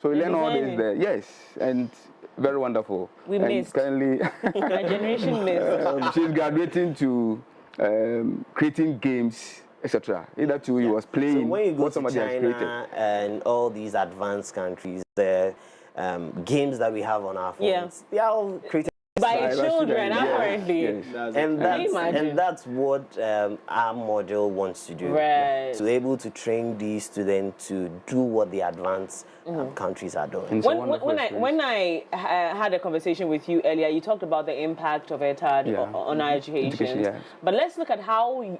So we learned all this there. Yes, and very wonderful. We missed. Currently, our generation missed. She's graduating to creating games, etc. Either two, he was playing. So when you go to China and all these advanced countries, the games that we have on our phones, they are all created by children, apparently. And that's what our model wants to do. Right. To be able to train these students to do what the advanced countries are doing. When I had a conversation with you earlier, you talked about the impact of Airtad on our education. But let's look at how,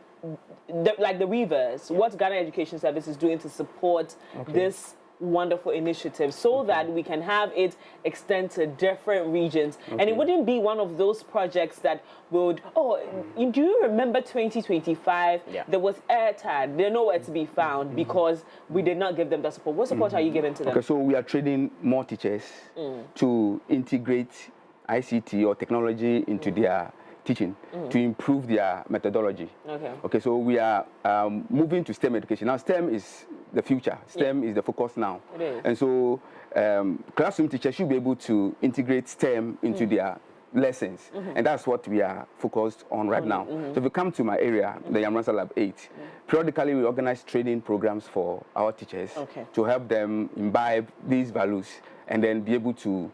the reverse, what Ghana Education Service is doing to support this wonderful initiative, so that we can have it extend to different regions. And it wouldn't be one of those projects that would, do you remember 2025? There was Airtad. They're nowhere to be found because we did not give them that support. What support are you giving to them? Okay, so we are training more teachers to integrate ICT or technology into their teaching to improve their methodology. Okay, so we are moving to STEM education. Now, STEM is the future. STEM is the focus now. It is. And so classroom teachers should be able to integrate STEM into their lessons, and that's what we are focused on right now. So if you come to my area, the Yamransa Lab 8, periodically we organize training programs for our teachers to help them imbibe these values and then be able to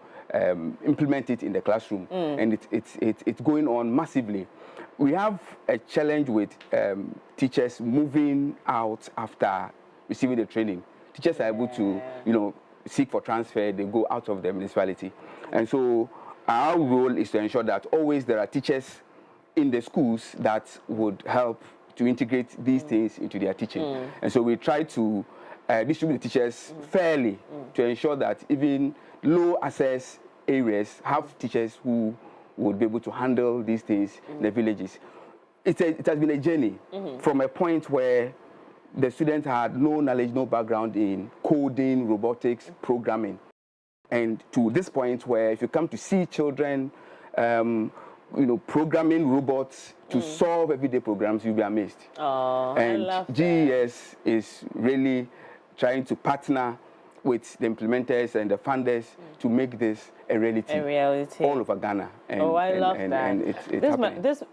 implement it in the classroom, and it's going on massively. We have a challenge with teachers moving out after receiving the training. Teachers are able to, seek for transfer, they go out of the municipality. And so our role is to ensure that always there are teachers in the schools that would help to integrate these things into their teaching. And so we try to distribute the teachers fairly to ensure that even low access areas have teachers who would be able to handle these things in the villages. It has been a journey from a point where the students had no knowledge, no background in coding, robotics, programming, and to this point where if you come to see children, programming robots to solve everyday programs, you'll be amazed. Oh, and I love that. GES is really trying to partner with the implementers and the funders to make this a reality all over Ghana. And, I love that. And it's happening.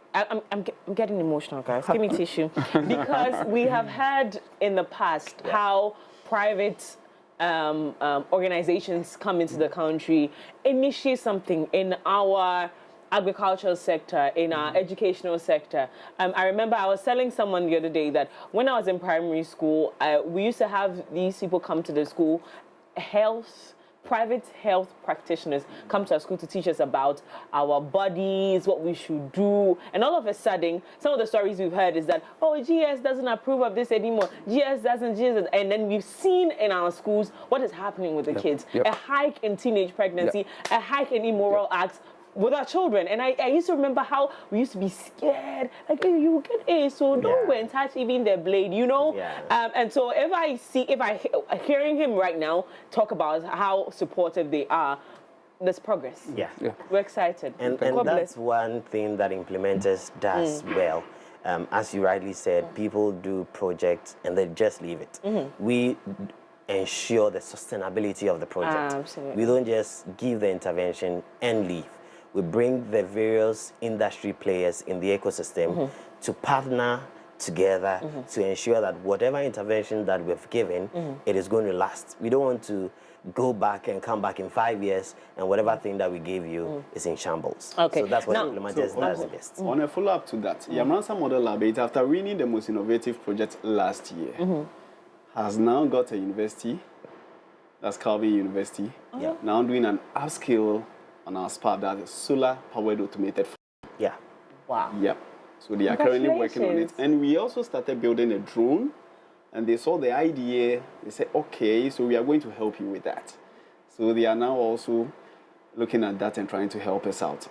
I'm getting emotional, guys. Give me tissue. Because we have heard in the past how private organizations come into the country, initiate something in our agricultural sector, in our educational sector. I remember I was telling someone the other day that when I was in school, we used to have these people come to the school, private health practitioners come to our school to teach us about our bodies, what we should do. And all of a sudden, some of the stories we've heard is that, oh, GS doesn't approve of this anymore. GS doesn't. And then we've seen in our schools what is happening with the kids. A hike in teenage pregnancy, a hike in immoral acts with our children. And I used to remember how we used to be scared, like, hey, you will get A, so don't go and touch even the blade, and so if I hearing him right now talk about how supportive they are, there's progress. We're excited. And that's one thing that implementers does well. As you rightly said, people do projects and they just leave it. We ensure the sustainability of the project. Absolutely. We don't just give the intervention and leave. We bring the various industry players in the ecosystem to partner together to ensure that whatever intervention that we've given, it is going to last. We don't want to go back and come back in 5 years and whatever thing that we gave you is in shambles. So that's what implementers does best. On a follow-up to that, Yamransa Model Lab 8, after winning the most innovative project last year, has now got a university, that's Calvin University, now doing an upskill on our SPAP, that is solar-powered automated farm. Wow. Yep. So they are currently working on it. And we also started building a drone, and they saw the idea. They said, okay, so we are going to help you with that. So they are now also looking at that and trying to help us out.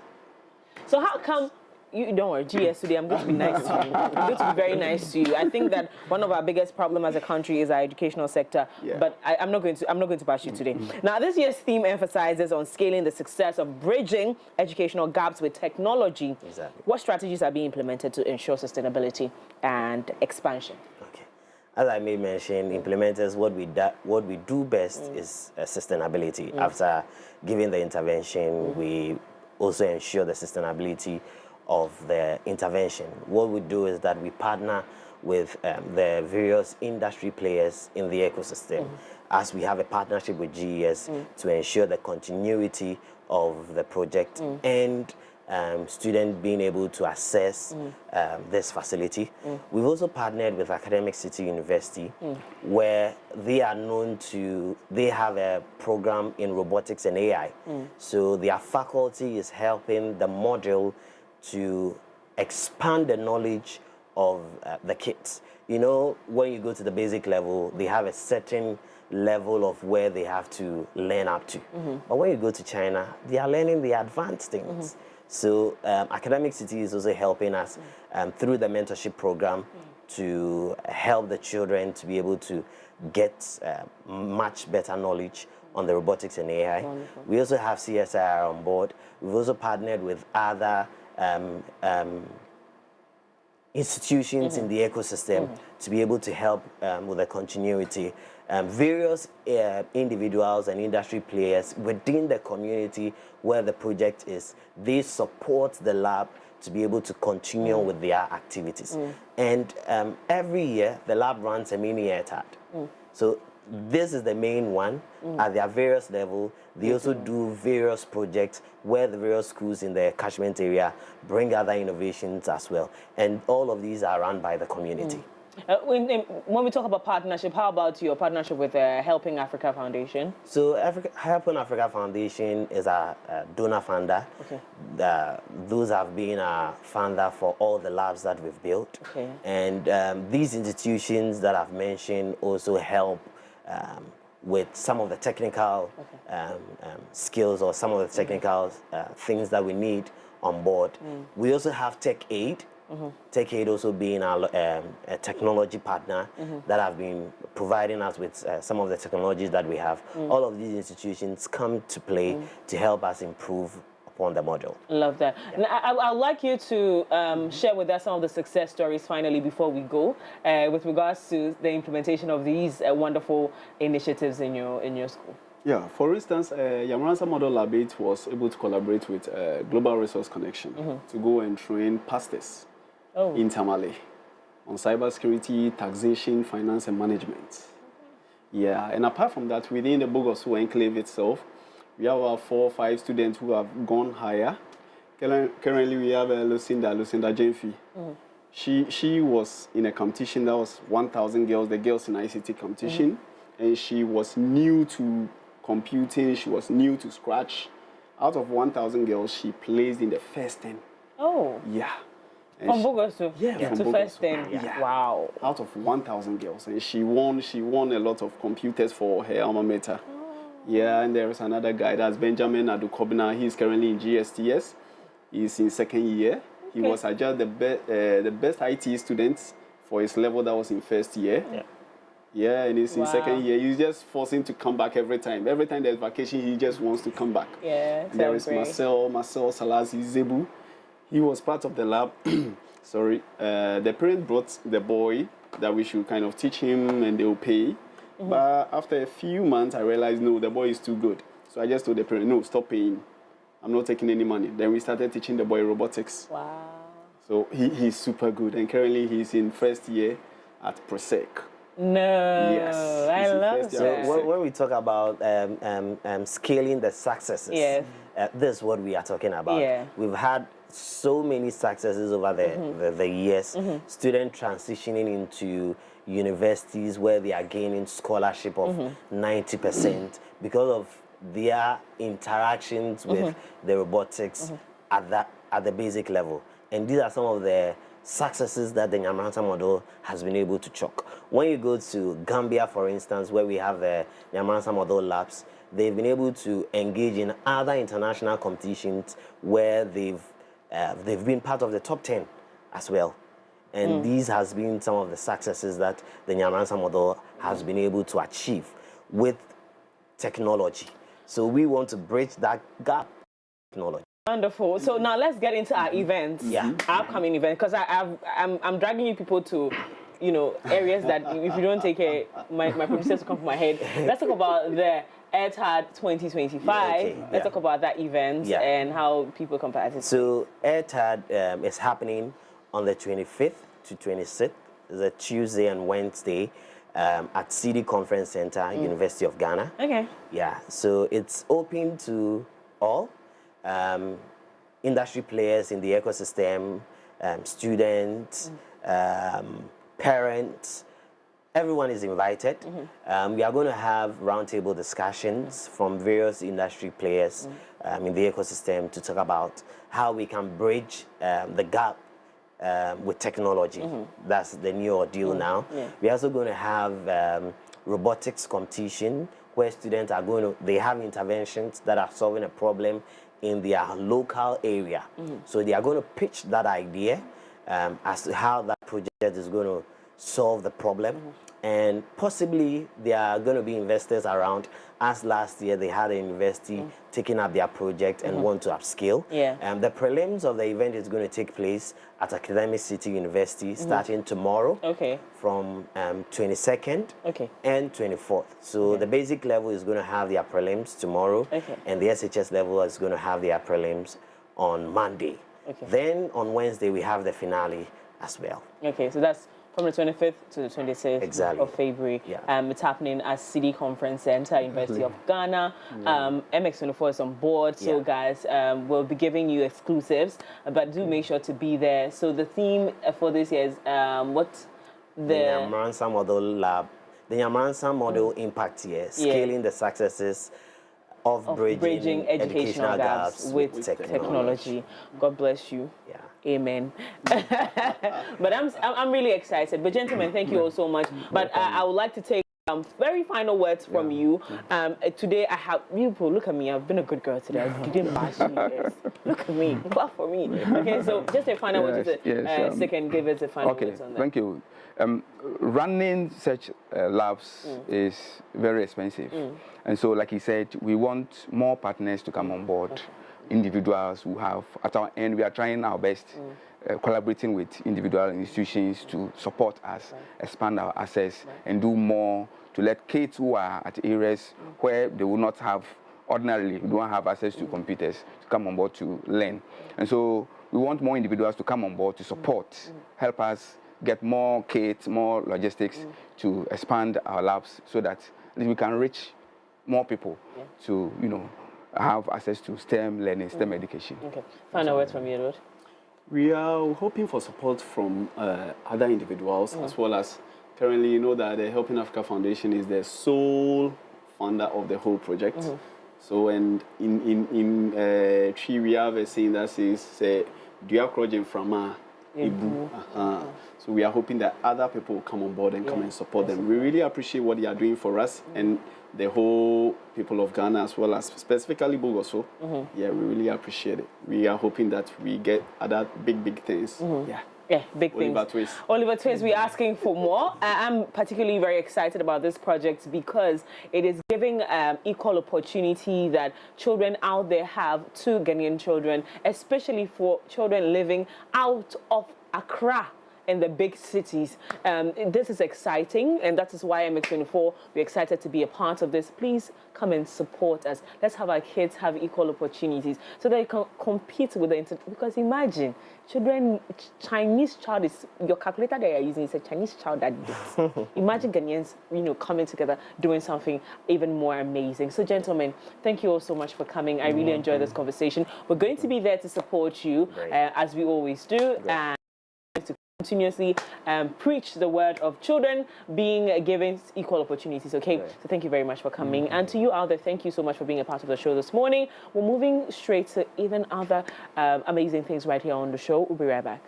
So how come, you don't worry, GS today, I'm going to be nice to you. I'm going to be very nice to you. I think that one of our biggest problems as a country is our educational sector, but I'm not going to bash you today. Now, this year's theme emphasizes on scaling the success of bridging educational gaps with technology. Exactly. What strategies are being implemented to ensure sustainability and expansion? As I made mention, implementers, what we do best is sustainability. After giving the intervention, we also ensure the sustainability of the intervention. What we do is that we partner with the various industry players in the ecosystem, as we have a partnership with GES to ensure the continuity of the project and students being able to access this facility. We've also partnered with Academic City University, where they are known to, they have a program in robotics and AI. So their faculty is helping the module to expand the knowledge of the kids. You know, when you go to the basic level, they have a certain level of where they have to learn up to. But when you go to China, they are learning the advanced things. So Academic City is also helping us through the mentorship program to help the children to be able to get much better knowledge on the robotics and AI. Wonderful. We also have CSIR on board. We've also partnered with other institutions in the ecosystem to be able to help with the continuity various individuals and industry players within the community where the project is, they support the lab to be able to continue with their activities. And every year, the lab runs a mini Airtad. So this is the main one. At their various levels, they also do various projects where the various schools in the catchment area bring other innovations as well. And all of these are run by the community. When we talk about partnership, how about your partnership with Helping Africa Foundation? So Helping Africa Foundation is a donor funder. Okay. Those have been a funder for all the labs that we've built. Okay. And these institutions that I've mentioned also help with some of the technical skills or some of the technical things that we need on board. We also have Tech Aid. Tech Aid also being a technology partner that have been providing us with some of the technologies that we have. All of these institutions come to play to help us improve upon the model. Love that. Yeah. Now, I'd like you to share with us some of the success stories finally before we go with regards to the implementation of these wonderful initiatives in your school. Yeah, for instance, Yamaransa Model Lab 8 was able to collaborate with Global Resource Connection to go and train pastors in Tamale on cybersecurity, taxation, finance, and management. Yeah, and apart from that, within the Bogosu enclave itself, we have our 4 or 5 students who have gone higher. Currently, we have Lucinda Jenfi. She was in a competition that was 1,000 girls, the Girls in ICT competition, and she was new to computing, she was new to Scratch. Out of 1,000 girls, she placed in the first 10. Oh. Yeah. From Bogosu? Yeah, from to first 10. Yeah. Wow. Out of 1,000 girls, and she won a lot of computers for her alma mater. Yeah, and there is another guy, that's Benjamin Adukobina. He's currently in GSTS. He's in 2nd year. He was adjudged the best IT student for his level that was in 1st year. Yeah, and he's in 2nd year. He's just forcing to come back every time. Every time there's vacation, he just wants to come back. Yeah, there is Marcel Salazi Zebu. He was part of the lab. Sorry. The parent brought the boy that we should kind of teach him and they'll pay. But after a few months, I realized, no, the boy is too good. So I just told the parent, no, stop paying. I'm not taking any money. Then we started teaching the boy robotics. Wow. So he's super good. And currently he's in 1st year at Prosec. No. Yes. I love that. So when we talk about scaling the successes, this is what we are talking about. Yeah. We've had so many successes over the years. Students transitioning into universities where they are gaining scholarship of 90% because of their interactions with the robotics at the basic level. And these are some of the successes that the Nyamransa model has been able to chalk. When you go to Gambia, for instance, where we have the Nyamransa model labs, they've been able to engage in other international competitions where they've been part of the top 10 as well. And these has been some of the successes that the Nyamransa model has been able to achieve with technology. So we want to bridge that gap with technology. Wonderful. So now let's get into our events, our upcoming event, because I'm dragging you people to, areas that if you don't take care, my producers will come from my head. Let's talk about the Airtad 2025. Let's talk about that event and how people can participate. So Airtad is happening on the 25th to 26th, the Tuesday and Wednesday, at CD Conference Center, University of Ghana. Okay. Yeah, so it's open to all industry players in the ecosystem, students, parents. Everyone is invited. We are going to have roundtable discussions from various industry players in the ecosystem to talk about how we can bridge the gap with technology. That's the new ordeal now. We're also going to have robotics competition where students are they have interventions that are solving a problem in their local area. So they are going to pitch that idea as to how that project is going to solve the problem. And possibly there are going to be investors around. As last year they had a university taking up their project and want to upscale. The prelims of the event is going to take place at Academic City University starting tomorrow from 22nd and 24th. So the basic level is going to have their prelims tomorrow and the SHS level is going to have their prelims on Monday. Then on Wednesday we have the finale as well. Okay, so that's from the 25th to the 26th of February. It's happening at City Conference Center, University of Ghana. MX24 is on board, so guys, we'll be giving you exclusives, but do make sure to be there. So the theme for this year is what? The Nyamransa Model Lab. The Nyamransa Model Impact Year, scaling the successes of bridging educational gaps with technology. God bless you. Amen. But I'm really excited. But gentlemen, thank you all so much. But I would like to take very final words from you. Today I have look at me. I've been a good girl today. I didn't bash you. Look at me. Clap for me. Okay, so just a final word. Second, give us a final words on that. Thank you. Running such labs is very expensive, and so, like he said, we want more partners to come on board. Individuals who have, at our end, we are trying our best, collaborating with individual institutions to support us, expand our access, and do more to let kids who are at areas where they will not have, ordinarily, we don't have access to computers, to come on board to learn. And so we want more individuals to come on board to support, help us get more kits, more logistics to expand our labs so that we can reach more people to, have access to STEM learning, STEM education. Okay. Final words from you, Edward. We are hoping for support from other individuals as well as currently, you know that the Helping Africa Foundation is the sole funder of the whole project. So, and in Tree, we have a saying that says, "Do you project from Ibu?" So we are hoping that other people will come on board and come and support them. We really appreciate what they are doing for us and the whole people of Ghana as well as specifically Bogoso. Yeah, we really appreciate it. We are hoping that we get other big things. Yeah, big things. Oliver Twist, we're asking for more. I'm particularly very excited about this project because it is giving equal opportunity that children out there have to Ghanaian children, especially for children living out of Accra in the big cities. This is exciting, and that is why MX24, we're excited to be a part of this. Please come and support us. Let's have our kids have equal opportunities so that you can compete with the internet. Because imagine, children, Chinese child is, your calculator that you're using is a Chinese child that did. Imagine Ghanaians, coming together, doing something even more amazing. So gentlemen, thank you all so much for coming. I really enjoyed this conversation. We're going to be there to support you, as we always do. And to continuously preach the word of children being given equal opportunities. Okay, so thank you very much for coming. And to you out there, thank you so much for being a part of the show this morning. We're moving straight to even other amazing things right here on the show. We'll be right back.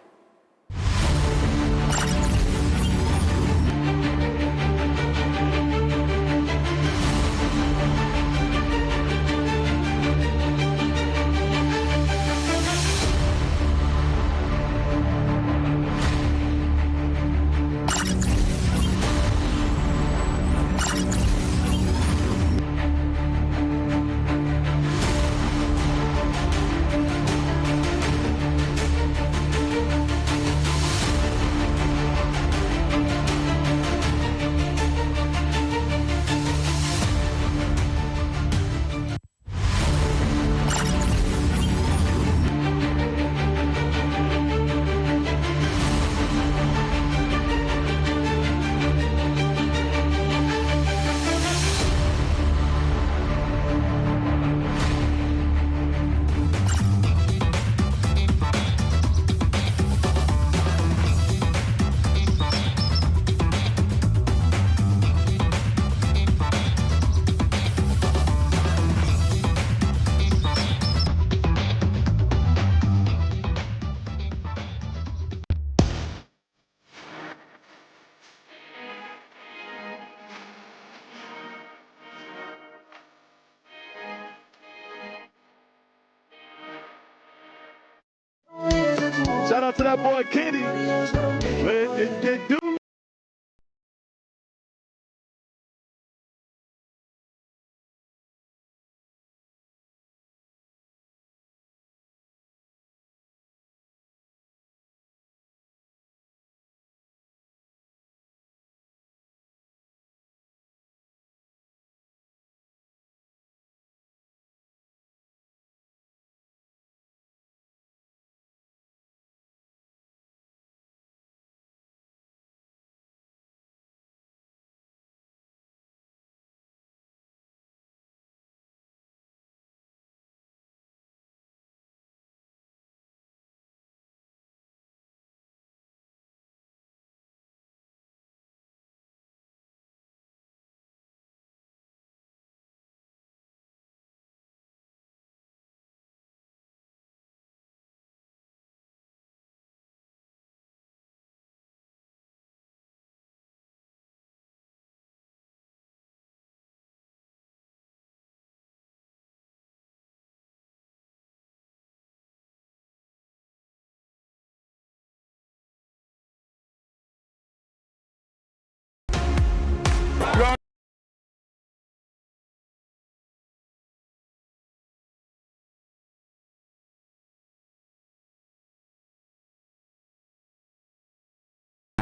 Shout out to that boy Kenny.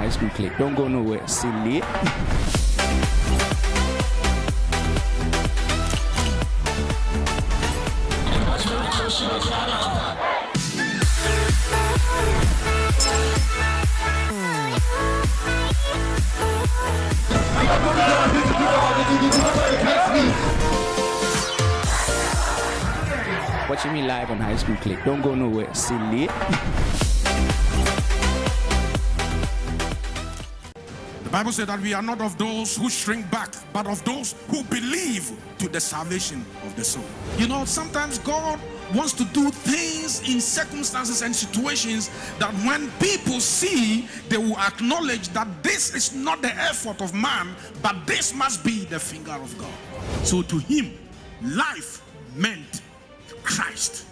high school clique. Don't go nowhere. Silly. Watching me live on high school clique. Don't go nowhere. Silly. The Bible said that we are not of those who shrink back, but of those who believe to the salvation of the soul. You know, sometimes God wants to do things in circumstances and situations that when people see, they will acknowledge that this is not the effort of man, but this must be the finger of God. So to him, life meant Christ.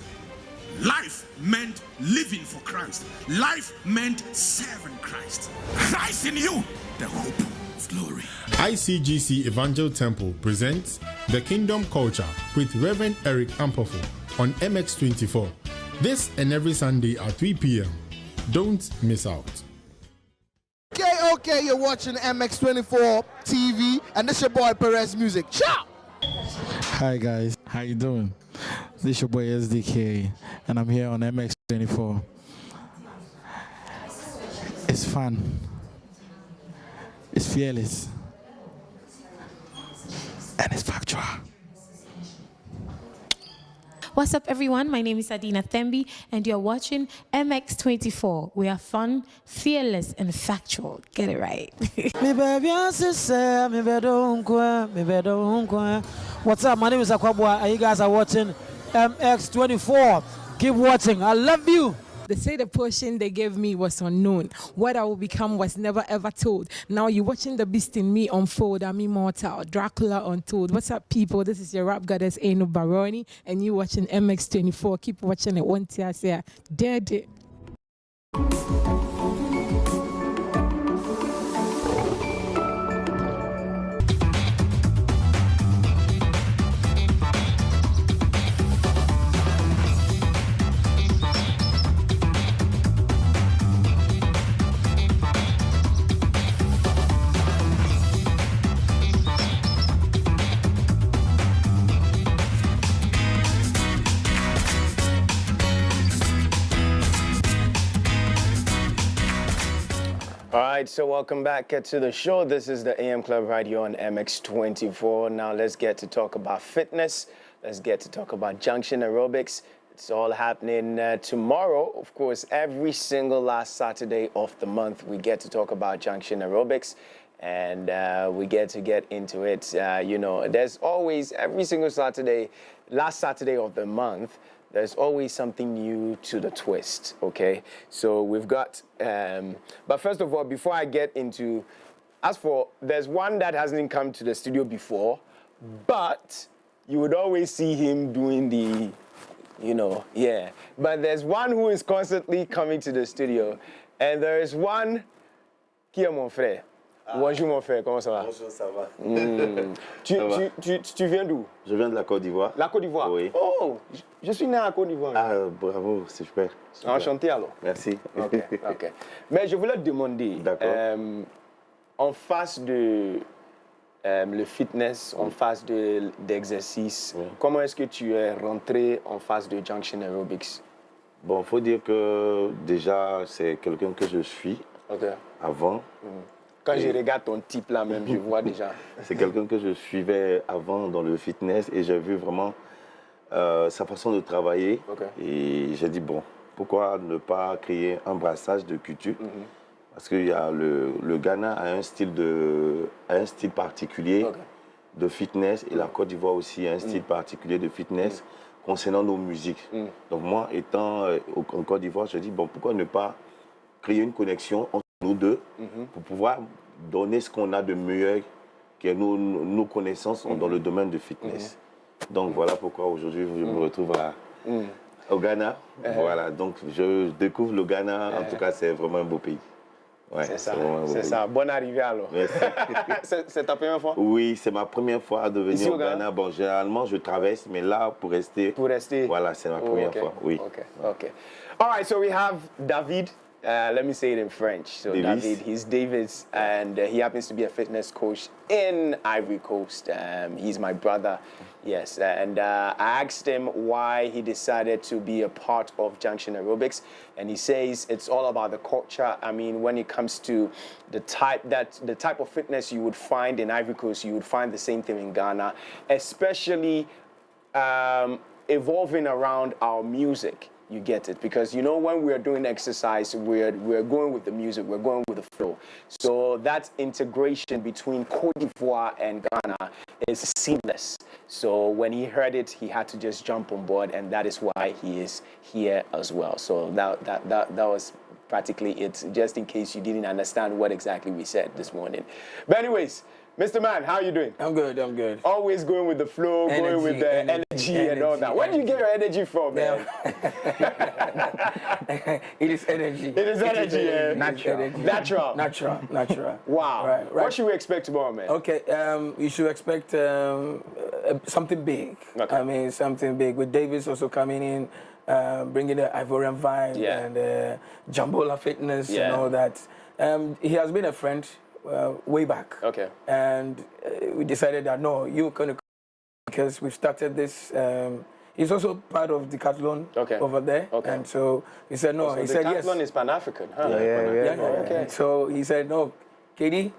Life meant living for Christ. Life meant serving Christ. Christ in you, the hope of glory. ICGC Evangel Temple presents The Kingdom Culture with Reverend Eric Ampofo on MX24. This and every Sunday at 3 p.m. Don't miss out. Okay, you're watching MX24 TV, and this your boy Perez Music. Ciao! Hi guys, how you doing? This is your boy SDK, and I'm here on MX24. It's fun. It's fearless. And it's factual. What's up, everyone? My name is Adina Thembi, and you're watching MX24. We are fun, fearless, and factual. Get it right. What's up? My name is Akwabua, and you guys are watching MX24. Keep watching. I love you. They say the portion they gave me was unknown. What I will become was never ever told. Now you're watching the beast in me unfold. I'm immortal. Dracula untold. What's up, people? This is your rap goddess, Eno Baroni, and you're watching MX24. Keep watching it. One tear say, dead. All right, so welcome back to the show. This is the AM Club right here on MX24. Now let's get to talk about fitness. Let's get to talk about Junction Aerobics. It's all happening tomorrow. Of course, every single last Saturday of the month, we get to talk about Junction Aerobics. And we get into it. You know, there's always, every single Saturday, last Saturday of the month, there's always something new to the twist, okay? So we've got, but first of all, before I get into, there's one that hasn't come to the studio before, but you would always see him doing the, you know, yeah. But there's one who is constantly coming to the studio, and there is one, qui est mon frère? Bonjour mon frère, comment ça va? Bonjour, ça va. Tu viens d'où? Je viens de la Côte d'Ivoire. La Côte d'Ivoire? Oui. Oh, je suis né à Côte d'Ivoire. Ah, bravo, c'est super. Enchanté alors. Merci. Ok. Mais je voulais te demander, en face de le fitness, en face d'exercice, comment est-ce que tu es rentré en face de Junction Aerobics? Bon, il faut dire que déjà, c'est quelqu'un que je suis avant. Quand je regarde ton type là même, je vois déjà. C'est quelqu'un que je suivais avant dans le fitness et j'ai vu vraiment sa façon de travailler. Et j'ai dit, bon, pourquoi ne pas créer un brassage de culture? Parce que le Ghana a un style particulier de fitness et la Côte d'Ivoire aussi a un style particulier de fitness concernant nos musiques. Donc moi, étant en Côte d'Ivoire, je dis, bon, pourquoi ne pas créer une connexion entre nous deux pour pouvoir donner ce qu'on a de meilleur, qui est nos connaissances dans le domaine de fitness. Donc voilà pourquoi aujourd'hui je me retrouve au Ghana. Voilà, donc je découvre le Ghana. En tout cas, c'est vraiment un beau pays. Ouais, c'est ça. Bonne arrivée alors. Merci. C'est ta première fois? Oui, c'est ma première fois de venir au Ghana. Bon, généralement, je traverse, mais là, pour rester. Pour rester. Voilà, c'est ma première fois. Oui. Ok. All right, so we have David Let me say it in French. So David, he's Davis, and he happens to be a fitness coach in Ivory Coast. He's my brother, yes. And I asked him why he decided to be a part of Junction Aerobics, and he says it's all about the culture. I mean, when it comes to the type of fitness you would find in Ivory Coast, you would find the same thing in Ghana, especially evolving around our music. You get it, because you know when we're doing exercise, we're going with the music, we're going with the flow. So that integration between Cote d'Ivoire and Ghana is seamless. So when he heard it, he had to just jump on board, and that is why he is here as well. So that was practically it, just in case you didn't understand what exactly we said this morning. But anyways, Mr. Man, how are you doing? I'm good, I'm good. Always going with the flow, going with the energy and all that. Where do you get your energy from, man? It is energy. It is energy, yeah. Natural. Wow. Right. What should we expect tomorrow, man? Okay, you should expect something big. Okay. I mean, something big. With Davis also coming in, bringing the Ivorian vibe and Jambola fitness and all that. He has been a friend way back. Okay. And we decided that, no, you're going to, because we started this. He's also part of Decathlon over there. Okay. And so he said, no. So he said, yes. Decathlon is Pan-African, huh? Yeah. Okay. And so he said, no, KD,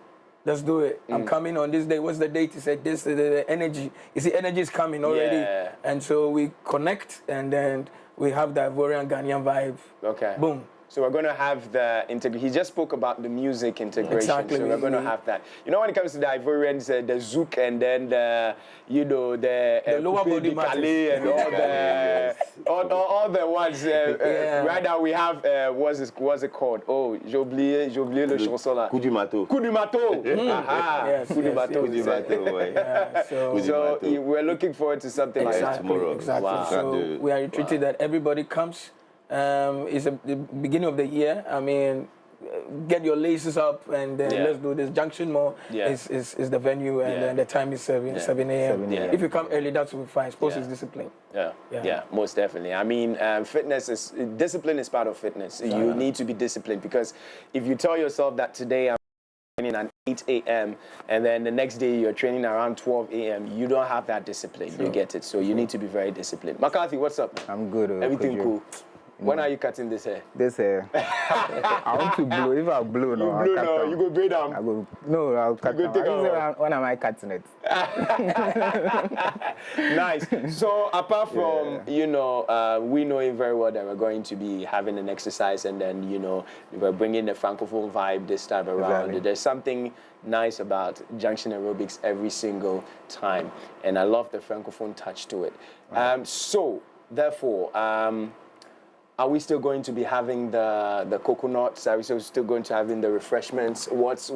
let's do it. I'm coming on this day. What's the date? He said, this, the energy. You see, energy is coming already. Yeah. And so we connect, and then we have the Ivorian Ghanaian vibe. Okay. Boom. So we're going to have the integration. He just spoke about the music integration. Exactly. So we're going to have that. You know, when it comes to the Ivorians, the zouk and then the, the lower body Calais and all the ones. Right now we have what's it called? Oh, j'ai oublié le chanson là. Coup du Mato. Coup du Mato. Yes, Coup du Mato. So we're looking forward to something like that tomorrow. Exactly. Wow. So we are treated that everybody comes. It's the beginning of the year. I mean, get your laces up and then let's do this. Junction Mall is the venue, and then the time is 7 a.m. If you come early, that will be fine. Sports is discipline. Yeah, most definitely. I mean, discipline is part of fitness. You need to be disciplined, because if you tell yourself that today I'm training at 8 a.m. and then the next day you're training around 12 a.m., you don't have that discipline. You get it. So you need to be very disciplined. Maccarthy, what's up? I'm good. Everything cool? When are you cutting this hair? This hair. I want to blow. If I blow, no, I'll cut them. You go braid them. I'll cut them. When am I cutting it? Nice. So apart from, we know him very well that we're going to be having an exercise, and then, we're bringing the Francophone vibe this time around. Exactly. There's something nice about Junction Aerobics every single time, and I love the Francophone touch to it. Right. So, therefore, are we still going to be having the coconuts? Are we still going to having the refreshments? What's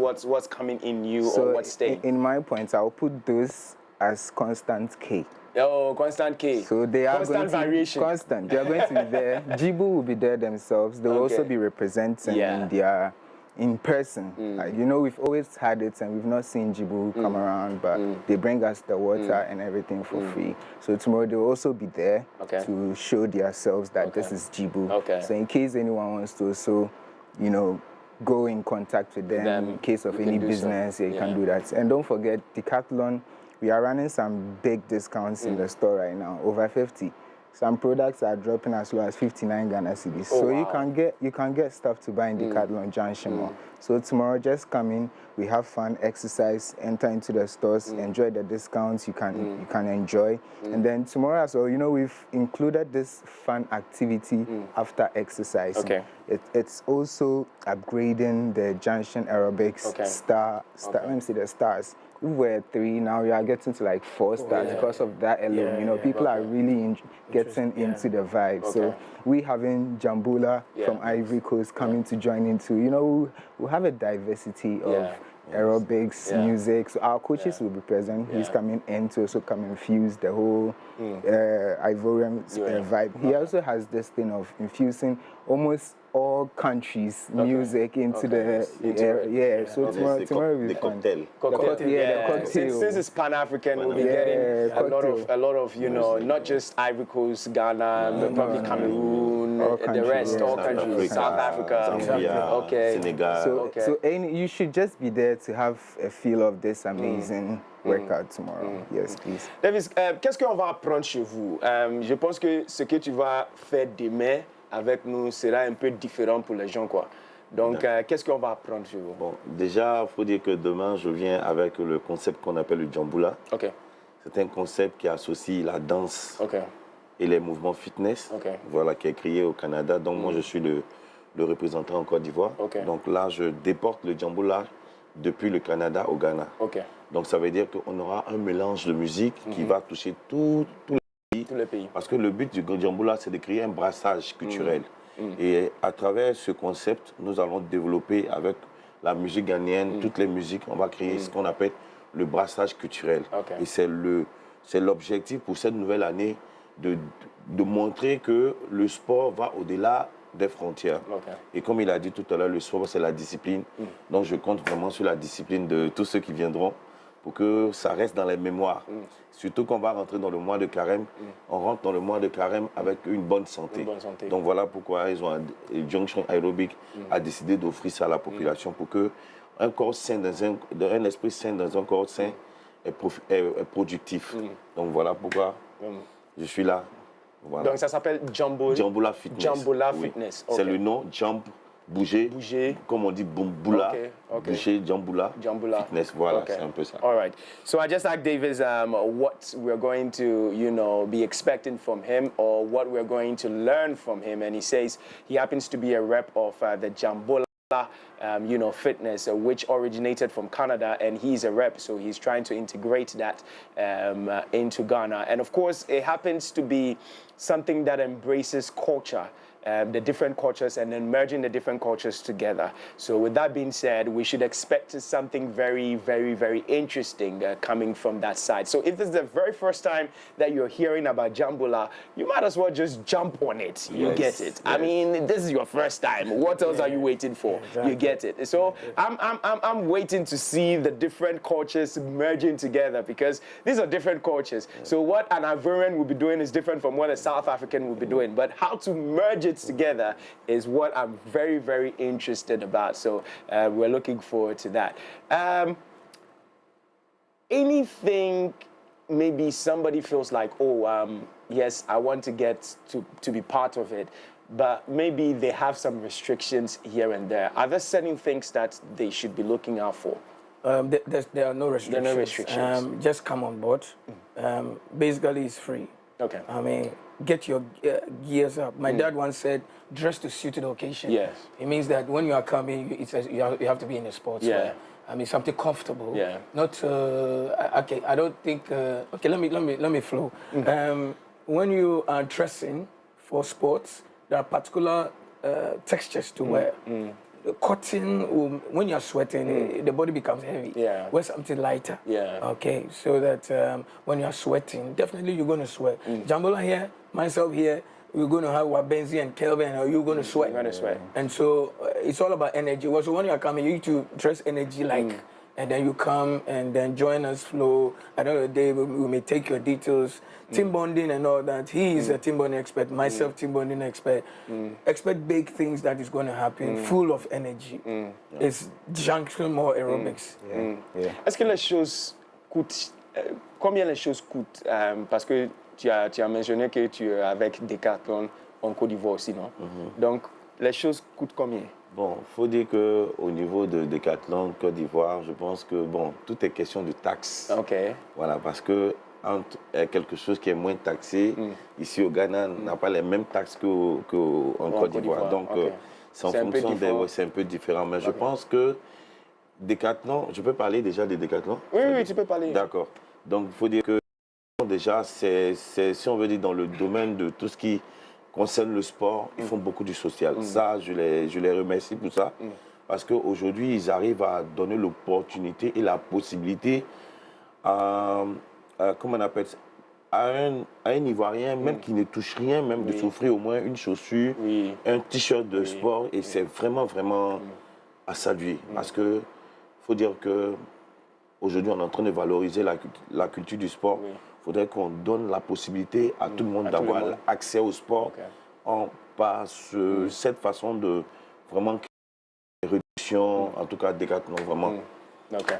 coming in you, or what's staying? In my points, I'll put those as constant K. Oh, constant K. So they are constant variation. Constant. They are going to be there. Jibu will be there themselves. They'll also be representing in person. Like, we've always had it, and we've not seen Jibu come around, but they bring us the water and everything for free. So tomorrow they'll also be there to show themselves that this is Jibu. So in case anyone wants to also, go in contact with them in case of any business, you can do that. And don't forget, Decathlon, we are running some big discounts in the store right now, over 50. Some products are dropping as low as 59 Ghana cedis. So you can get stuff to buy in Decathlon Junction Mall. So tomorrow, just come in, we have fun, exercise, enter into the stores, enjoy the discounts you can enjoy. And then tomorrow as well, we've included this fun activity after exercise. It's also upgrading the Junction Aerobics star. Let me see the stars. We were 3, now we are getting to like 4 stars because of that alone. People are really getting into the vibe. So we having Jambola from Ivory Coast coming to join into, we have a diversity of aerobics, music. So our coaches will be present. He's coming in to also come infuse the whole Ivorian vibe. He also has this thing of infusing almost all countries' music into the So tomorrow will be fun. The cocktail. Since it's Pan-African, we'll be getting a lot of you know, not just Ivory Coast, Ghana, probably Cameroon, the rest, all countries, South Africa, Senegal. So you should just be there to have a feel of this amazing workout tomorrow. Yes, please. Davis, qu'est-ce qu'on va apprendre chez vous? Je pense que ce que tu vas faire demain avec nous sera un peu différent pour les gens, quoi. Donc, qu'est-ce qu'on va apprendre chez vous? Bon, déjà, il faut dire que demain, je viens avec le concept qu'on appelle le Djamboula. C'est un concept qui associe la danse et les mouvements fitness, voilà, qui est créé au Canada. Donc, moi, je suis le représentant en Côte d'Ivoire. Donc là, je déporte le Djamboula depuis le Canada au Ghana. Donc, ça veut dire qu'on aura un mélange de musique qui va toucher tous les pays. Parce que le but du Djamboula, c'est de créer un brassage culturel. Et à travers ce concept, nous allons développer avec la musique ghanéenne, toutes les musiques, on va créer ce qu'on appelle le brassage culturel. Et c'est l'objectif pour cette nouvelle année de montrer que le sport va au-delà des frontières. Et comme il a dit tout à l'heure, le sport, c'est la discipline. Donc je compte vraiment sur la discipline de tous ceux qui viendront pour que ça reste dans les mémoires. Surtout qu'on va rentrer dans le mois de carême. On rentre dans le mois de carême avec une bonne santé. Donc voilà pourquoi Junction Aerobics a décidé d'offrir ça à la population pour que un corps sain un esprit sain dans un corps sain est productif. Donc voilà pourquoi je suis là. Voilà. Donc ça s'appelle Djamboula Fitness. Djamboula Fitness. C'est le nom, jump, bouger, comme on dit boula, bouger, Djamboula Fitness. Voilà, c'est un peu ça. All right. So I just asked Davis what we're going to, you know, be expecting from him or what we're going to learn from him, and he says he happens to be a rep of the Djamboula you know, fitness, which originated from Canada, and he's a rep, so he's trying to integrate that into Ghana. And of course, it happens to be something that embraces culture, the different cultures, and then merging the different cultures together. So with that being said, we should expect something very, very, very interesting coming from that side. So if this is the very first time that you're hearing about Djamboula, you might as well just jump on it. You get it. I mean, this is your first time. What else are you waiting for? You get it. So I'm waiting to see the different cultures merging together, because these are different cultures. So what an Ivorian will be doing is different from what a South African will be doing. But how to merge it together is what I'm very, very interested about. So we're looking forward to that. Anything maybe somebody feels like, oh, yes, I want to get to be part of it, but maybe they have some restrictions here and there. Are there certain things that they should be looking out for? There are no restrictions. There are no restrictions. Just come on board. Basically, it's free. I mean, get your gears up. My dad once said, dress to suit the occasion. Yes. It means that when you are coming, you have to be in a sports wear. I mean, something comfortable. Not, okay, I don't think, okay, let me flow. When you are dressing for sports, there are particular textures to wear. The cotton, when you're sweating, the body becomes heavy. Wear something lighter. Okay, so that when you're sweating, definitely you're going to sweat. Djamboula here, myself here, we're going to have Wabenzi and Kelvin, or you're going to sweat. You're going to sweat. And so it's all about energy. So when you're coming, you need to dress energy like, and then you come and then join us flow. At the end of the day, we may take your details, team bonding and all that. He is a team bonding expert, myself team bonding expert. Expect big things that is going to happen, full of energy. It's Junction Mall Aerobics. Est-ce que les choses coûtent, combien les choses coûtent? Parce que tu as mentionné que tu es avec Decathlon en Côte d'Ivoire aussi, non? Donc, les choses coûtent combien? Bon, il faut dire qu'au niveau de Decathlon, Côte d'Ivoire, je pense que bon, tout est question de taxes. Voilà, parce que quelque chose qui est moins taxé, ici au Ghana, n'a pas les mêmes taxes qu'en Côte d'Ivoire. Donc, c'est en fonction des... c'est un peu différent. Mais je pense que Decathlon, je peux parler déjà de Decathlon? Oui, tu peux parler. D'accord. Donc, il faut dire que déjà, c'est, si on veut dire, dans le domaine de tout ce qui concerne le sport, ils font beaucoup du social. Ça, je les remercie pour ça. Parce qu'aujourd'hui, ils arrivent à donner l'opportunité et la possibilité à, comment on appelle ça, à un Ivoirien, même qui ne touche rien, même de s'offrir au moins une chaussure, un t-shirt de sport, et c'est vraiment, vraiment à saluer. Parce que faut dire que aujourd'hui, on est en train de valoriser la culture du sport. Il faudrait qu'on donne la possibilité à tout le monde d'avoir accès au sport par cette façon de vraiment créer des réductions, en tout cas Decathlon, vraiment.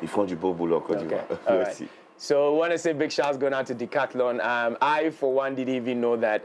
Ils font du beau boulot en Côte d'Ivoire. Merci. So I want to say big shouts going out to Decathlon. I, for one, didn't even know that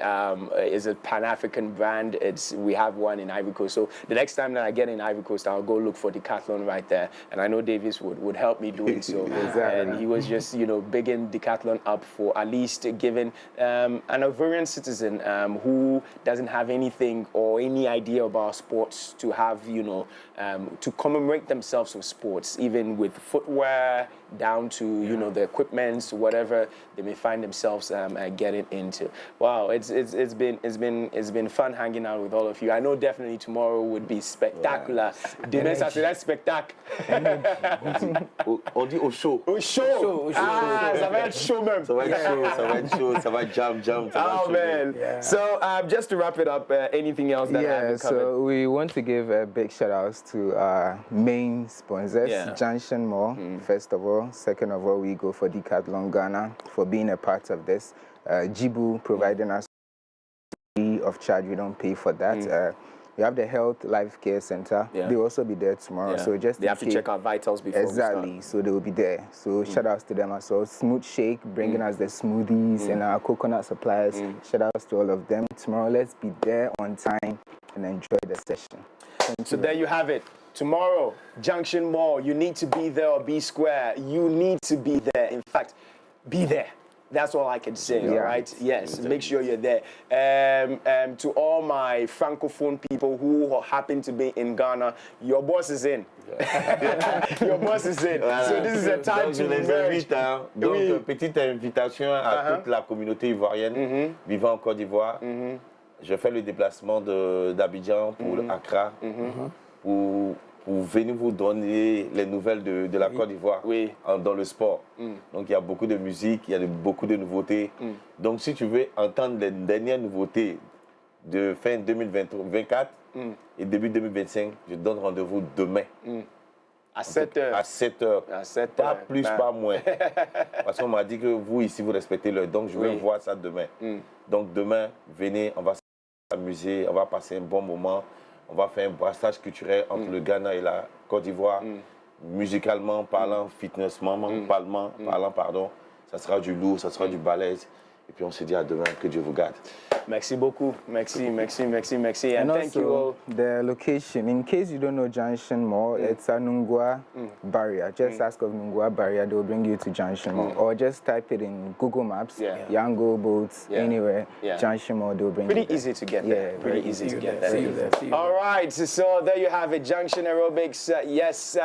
it's a Pan-African brand. We have one in Ivory Coast. So the next time that I get in Ivory Coast, I'll go look for Decathlon right there. And I know Davis would help me do it. So and he was just, bigging Decathlon up for at least giving an Ivorian citizen who doesn't have anything or any idea about sports to have, to commemorate themselves with sports, even with footwear, down to the equipment, whatever they may find themselves getting into. Wow, it's been fun hanging out with all of you. I know definitely tomorrow would be spectacular. Demain ça sera spectacle. On dit au show. Au show. Ça va être chaud même. Ça va être chaud, ça va être chaud, ça va jam. Oh man. Yeah. So just to wrap it up, anything else that I haven't covered? So we want to give a big shout out to our main sponsors, Junction Mall, first of all. Second of all, we go for Decathlon Ghana for being a part of this. Jibu providing us free of charge. We don't pay for that. We have the Health Life Care Center. They'll also be there tomorrow. So just they have to check our vitals before we start. So they will be there. So shout outs to them as well. Smooth Shake bringing us the smoothies and our coconut suppliers. Shout outs to all of them. Tomorrow, let's be there on time and enjoy the session. So there you have it. Tomorrow, Junction Mall, you need to be there or be square. You need to be there. In fact, be there. That's all I can say, all right? Yes, make sure you're there. To all my Francophone people who happen to be in Ghana, your boss is in. Your boss is in. So this is a time to emerge. Donc, petite invitation à toute la communauté ivoirienne vivant en Côte d'Ivoire. Je fais le déplacement d'Abidjan pour Accra. Pour venir vous donner les nouvelles de la Côte d'Ivoire dans le sport. Donc il y a beaucoup de musique, il y a beaucoup de nouveautés. Donc si tu veux entendre les dernières nouveautés de fin 2024 et début 2025, je donne rendez-vous demain. À 7h. À 7h. Pas plus, pas moins. Parce qu'on m'a dit que vous ici, vous respectez l'heure. Donc je vais voir ça demain. Donc demain, venez, on va s'amuser, on va passer un bon moment. On va faire un brassage culturel entre le Ghana et la Côte d'Ivoire. Musicalement parlant, fitnessment parlant, pardon. Ça sera du lourd, ça sera du balèze. Et puis on se dit à demain, que Dieu vous garde. Merci beaucoup. Merci. And thank also, you all. The location, in case you don't know Junction Mall, it's a Nungwa barrier. Just ask of Nungwa barrier, they'll bring you to Junction Mall. Or just type it in Google Maps, Yango Boats, anywhere, Junction Mall, they'll bring you Pretty easy to get there. Pretty easy to get there. All right, so there you have it, Junction Aerobics. Yes,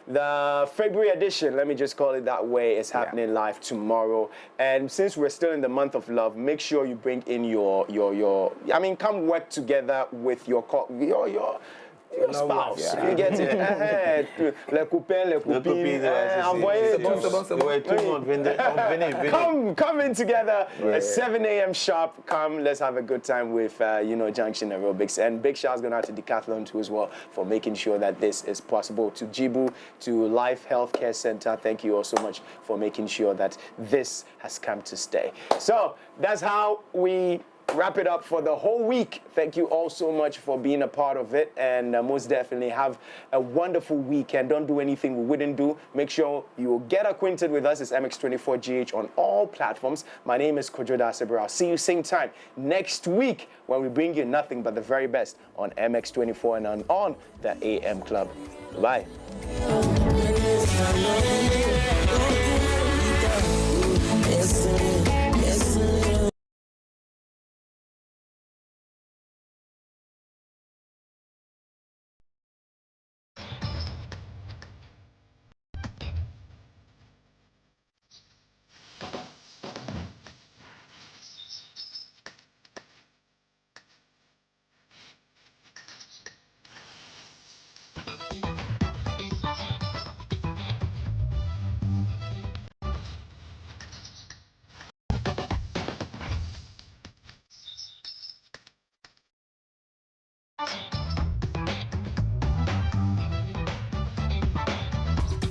the February edition, let me just call it that way, is happening live tomorrow. And since we're still in the month of love, make sure you bring in your come work together with your spouse. You get it? Les copains, les copines. Come in together at 7 a.m. sharp. Come, let's have a good time with, Junction Aerobics. And big shouts going out to Decathlon too as well for making sure that this is possible. To Jibu, to Life Healthcare Center, thank you all so much for making sure that this has come to stay. So that's how we wrap it up for the whole week. Thank you all so much for being a part of it, and most definitely have a wonderful weekend. Don't do anything we wouldn't do. Make sure you get acquainted with us. It's MX24GH on all platforms. My name is Kojoda Asebra. I'll see you same time next week when we bring you nothing but the very best on MX24 and on the AM Club. Bye.